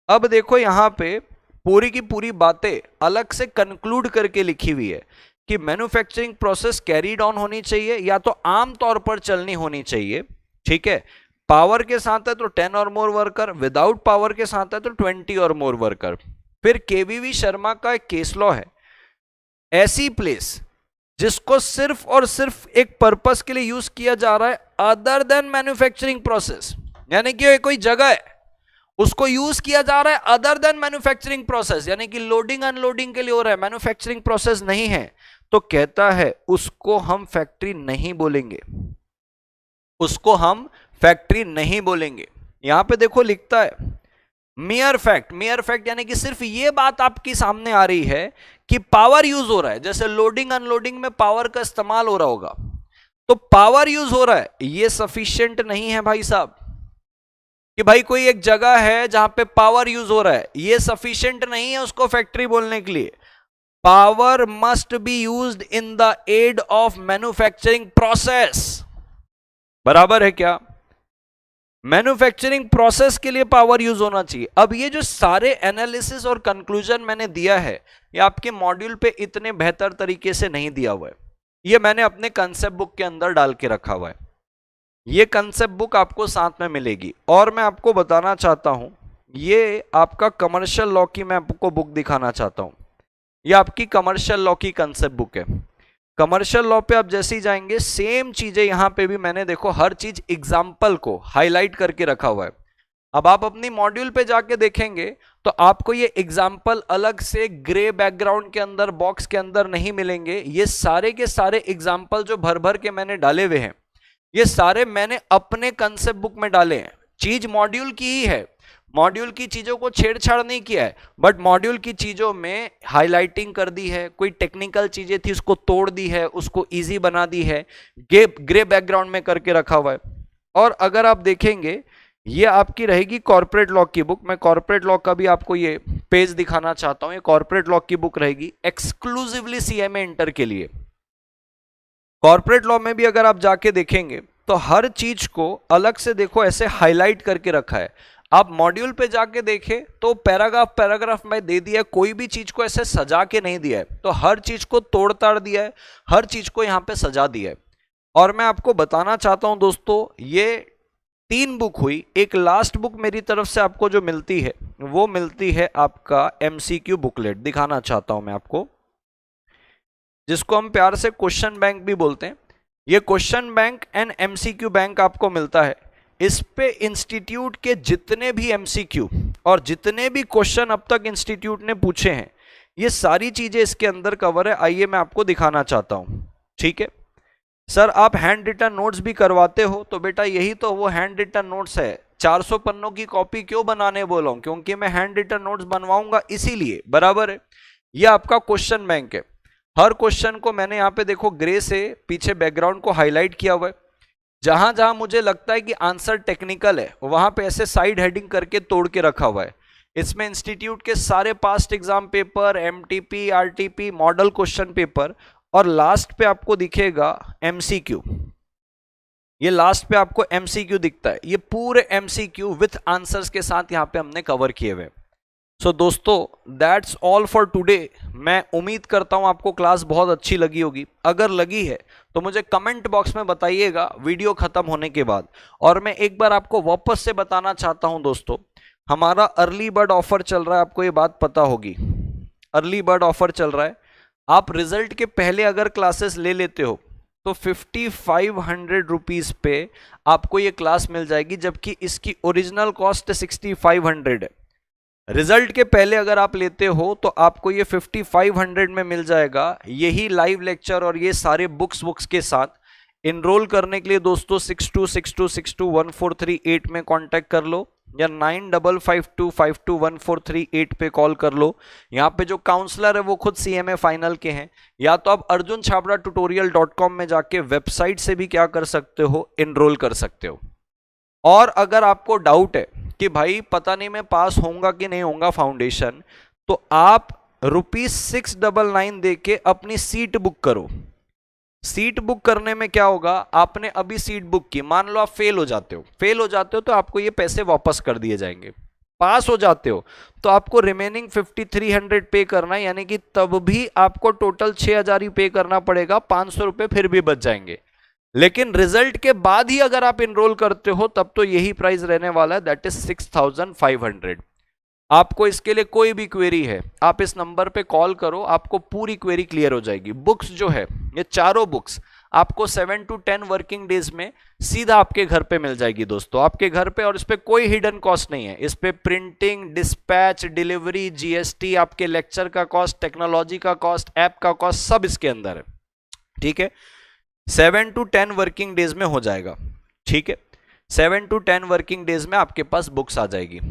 अब देखो यहां पे पूरी की पूरी बातें अलग से कंक्लूड करके लिखी हुई है कि मैन्युफैक्चरिंग प्रोसेस कैरीड ऑन होनी चाहिए या तो आम तौर पर चलनी होनी चाहिए, ठीक है। पावर के साथ है तो 10 और मोर वर्कर, विदाउट पावर के साथ है तो 20 और मोर वर्कर। फिर केवीवी शर्मा का एक केस लॉ है, ऐसी प्लेस जिसको सिर्फ और सिर्फ एक पर्पस के लिए यूज किया जा रहा है अदर देन मैन्युफैक्चरिंग प्रोसेस, यानी कि कोई जगह है उसको यूज किया जा रहा है अदर देन मैन्युफैक्चरिंग प्रोसेस, यानी कि लोडिंग अनलोडिंग के लिए हो रहा है, मैन्युफैक्चरिंग प्रोसेस नहीं है, तो कहता है उसको हम फैक्ट्री नहीं बोलेंगे, उसको हम फैक्ट्री नहीं बोलेंगे। यहां पे देखो लिखता है मियर फैक्ट यानी कि सिर्फ ये बात आपकी सामने आ रही है कि पावर यूज हो रहा है, जैसे लोडिंग अनलोडिंग में पावर का इस्तेमाल हो रहा होगा, तो पावर यूज हो रहा है, ये सफिशिएंट नहीं है भाई साहब। कि भाई कोई एक जगह है जहां पे पावर यूज हो रहा है, ये सफिशिएंट नहीं है उसको फैक्ट्री बोलने के लिए। Power must be used in the aid of manufacturing process, बराबर है क्या? मैन्युफैक्चरिंग प्रोसेस के लिए पावर यूज होना चाहिए। अब ये जो सारे एनालिसिस और कंक्लूजन मैंने दिया है, ये आपके मॉड्यूल पे इतने बेहतर तरीके से नहीं दिया हुआ है, ये मैंने अपने कंसेप्ट बुक के अंदर डाल के रखा हुआ है। ये कंसेप्ट बुक आपको साथ में मिलेगी। और मैं आपको बताना चाहता हूं, ये आपका कमर्शियल लॉ की मैं आपको बुक दिखाना चाहता हूं। ये आपकी कमर्शियल लॉ की कंसेप्ट बुक है। कमर्शियल लॉ पे आप जैसे ही जाएंगे, सेम चीजें यहां पे भी मैंने देखो हर चीज एग्जाम्पल को हाईलाइट करके रखा हुआ है। अब आप अपनी मॉड्यूल पे जाके देखेंगे तो आपको ये एग्जाम्पल अलग से ग्रे बैकग्राउंड के अंदर बॉक्स के अंदर नहीं मिलेंगे। ये सारे के सारे एग्जाम्पल जो भर भर के मैंने डाले हुए हैं, ये सारे मैंने अपने कंसेप्ट बुक में डाले हैं। चीज मॉड्यूल की ही है, मॉड्यूल की चीजों को छेड़छाड़ नहीं किया है, बट मॉड्यूल की चीजों में हाईलाइटिंग कर दी है, कोई टेक्निकल चीजें थी उसको तोड़ दी है, उसको इजी बना दी है, ग्रे बैकग्राउंड में करके रखा हुआ है। और अगर आप देखेंगे, ये आपकी रहेगी कॉर्पोरेट लॉ की बुक। मैं कॉर्पोरेट लॉ का भी आपको ये पेज दिखाना चाहता हूं। ये कॉर्पोरेट लॉ की बुक रहेगी एक्सक्लूसिवली सीएमए इंटर के लिए। कॉर्पोरेट लॉ में भी अगर आप जाके देखेंगे तो हर चीज को अलग से देखो ऐसे हाईलाइट करके रखा है। आप मॉड्यूल पे जाके देखें तो पैराग्राफ पैराग्राफ में दे दिया है, कोई भी चीज को ऐसे सजा के नहीं दिया है, तो हर चीज को तोड़ ताड़ दिया है, हर चीज को यहां पे सजा दिया है। और मैं आपको बताना चाहता हूं दोस्तों, ये 3 बुक हुई। एक लास्ट बुक मेरी तरफ से आपको जो मिलती है, वो मिलती है आपका एमसीक्यू बुकलेट। दिखाना चाहता हूं मैं आपको, जिसको हम प्यार से क्वेश्चन बैंक भी बोलते हैं। ये question bank and MCQ bank आपको मिलता है। इस पे इंस्टीट्यूट के जितने भी एमसीक्यू और जितने भी क्वेश्चन अब तक इंस्टीट्यूट ने पूछे हैं, ये सारी चीजें इसके अंदर कवर है। आइए मैं आपको दिखाना चाहता हूं, ठीक है सर। आप हैंड रिटन नोट्स भी करवाते हो, तो बेटा यही तो वो हैंड रिटन नोट्स है। 400 पन्नों की कॉपी क्यों बनाने बोला हूं? क्योंकि मैं हैंड रिटन नोट्स बनवाऊंगा इसीलिए, बराबर है। ये आपका क्वेश्चन बैंक है। हर क्वेश्चन को मैंने यहाँ पे देखो ग्रे से पीछे बैकग्राउंड को हाईलाइट किया हुआ है। जहां जहां मुझे लगता है कि आंसर टेक्निकल है, वहां पे ऐसे साइड हेडिंग करके तोड़ के रखा हुआ है। इसमें इंस्टीट्यूट के सारे past exam paper, MTP, RTP, model question paper, और लास्ट पे आपको दिखेगा एमसीक्यू। ये लास्ट पे आपको एमसीक्यू दिखता है। ये पूरे एमसीक्यू विथ आंसर्स के साथ यहाँ पे हमने कवर किए हुए। सो दोस्तों, दैट्स ऑल फॉर टुडे। मैं उम्मीद करता हूं आपको क्लास बहुत अच्छी लगी होगी। अगर लगी है तो मुझे कमेंट बॉक्स में बताइएगा वीडियो खत्म होने के बाद। और मैं एक बार आपको वापस से बताना चाहता हूं दोस्तों, हमारा अर्ली बर्ड ऑफर चल रहा है, आपको ये बात पता होगी। अर्ली बर्ड ऑफर चल रहा है। आप रिजल्ट के पहले अगर क्लासेस ले लेते हो तो 5500 रुपीज पे आपको ये क्लास मिल जाएगी, जबकि इसकी ओरिजिनल कॉस्ट 6500 है। रिजल्ट के पहले अगर आप लेते हो तो आपको ये 5500 में मिल जाएगा, यही लाइव लेक्चर और ये सारे बुक्स के साथ। इनरोल करने के लिए दोस्तों 6262621438 में कांटेक्ट कर लो, या 9552521438 पे कॉल कर लो। यहाँ पे जो काउंसलर है वो खुद सीएमए फाइनल के हैं। या तो आप arjunchhabra.tutorial.com में जाके वेबसाइट से भी क्या कर सकते हो, इनरोल कर सकते हो। और अगर आपको डाउट है कि भाई पता नहीं मैं पास होऊंगा कि नहीं होऊंगा फाउंडेशन, तो आप ₹699 दे के अपनी सीट बुक करो। सीट बुक करने में क्या होगा, आपने अभी सीट बुक की, मान लो आप फेल हो जाते हो तो आपको ये पैसे वापस कर दिए जाएंगे। पास हो जाते हो तो आपको रिमेनिंग 5300 पे करना है, यानी कि तब भी आपको टोटल 6000 ही पे करना पड़ेगा, 500 रुपए फिर भी बच जाएंगे। लेकिन रिजल्ट के बाद ही अगर आप इनरोल करते हो तब तो यही प्राइस रहने वाला है, दैट इज 6500। आपको इसके लिए कोई भी क्वेरी है, आप इस नंबर पे कॉल करो, आपको पूरी क्वेरी क्लियर हो जाएगी। बुक्स जो है, ये चारों बुक्स आपको 7 to 10 वर्किंग डेज में सीधा आपके घर पे मिल जाएगी दोस्तों, आपके घर पे। और इस पे कोई हिडन कॉस्ट नहीं है। इस पे प्रिंटिंग, डिस्पैच, डिलीवरी, जीएसटी, आपके लेक्चर का कॉस्ट, टेक्नोलॉजी का कॉस्ट, ऐप का कॉस्ट, सब इसके अंदर है, ठीक है। 7 to 10 वर्किंग डेज में हो जाएगा, ठीक है। 7 to 10 वर्किंग डेज में आपके पास बुक्स आ जाएगी।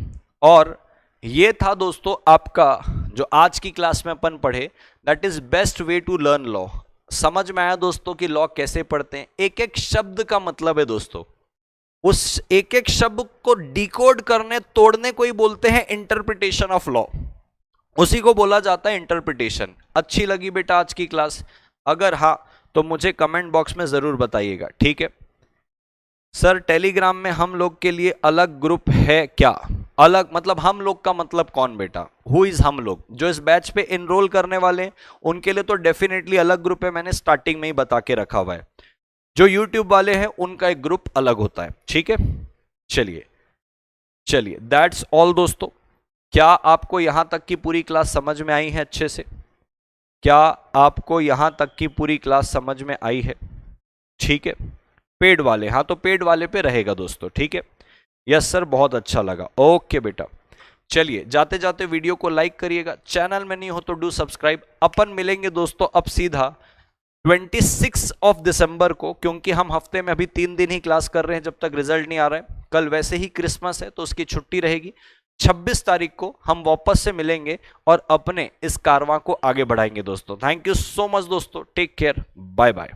और ये था दोस्तों आपका जो आज की क्लास में अपन पढ़े, that is best way to learn law. समझ में आया दोस्तों कि लॉ कैसे पढ़ते हैं, एक एक शब्द का मतलब है दोस्तों, उस एक एक शब्द को डिकोड करने तोड़ने को ही बोलते हैं इंटरप्रिटेशन ऑफ लॉ, उसी को बोला जाता है इंटरप्रिटेशन। अच्छी लगी बेटा आज की क्लास? अगर हाँ तो मुझे कमेंट बॉक्स में जरूर बताइएगा, ठीक है। सर टेलीग्राम में हम लोग के लिए अलग ग्रुप है क्या? अलग मतलब हम लोग का मतलब कौन बेटा? हु इज हम लोग? जो इस बैच पे एनरोल करने वाले हैं उनके लिए तो डेफिनेटली अलग ग्रुप है, मैंने स्टार्टिंग में ही बता के रखा हुआ है। जो यूट्यूब वाले हैं उनका एक ग्रुप अलग होता है, ठीक है। चलिए चलिए, दैट्स ऑल दोस्तों। क्या आपको यहां तक की पूरी क्लास समझ में आई है अच्छे से? क्या आपको यहां तक की पूरी क्लास समझ में आई है? ठीक है। पेड वाले, हाँ तो पेड वाले पे रहेगा दोस्तों, ठीक है। यस सर, बहुत अच्छा लगा, ओके बेटा। चलिए जाते जाते वीडियो को लाइक करिएगा, चैनल में नहीं हो तो डू सब्सक्राइब। अपन मिलेंगे दोस्तों अब सीधा 26 ऑफ दिसंबर को, क्योंकि हम हफ्ते में अभी 3 दिन ही क्लास कर रहे हैं जब तक रिजल्ट नहीं आ रहा है। कल वैसे ही क्रिसमस है तो उसकी छुट्टी रहेगी। 26 तारीख को हम वापस से मिलेंगे और अपने इस कारवां को आगे बढ़ाएंगे दोस्तों। थैंक यू सो मच दोस्तों, टेक केयर, बाय बाय।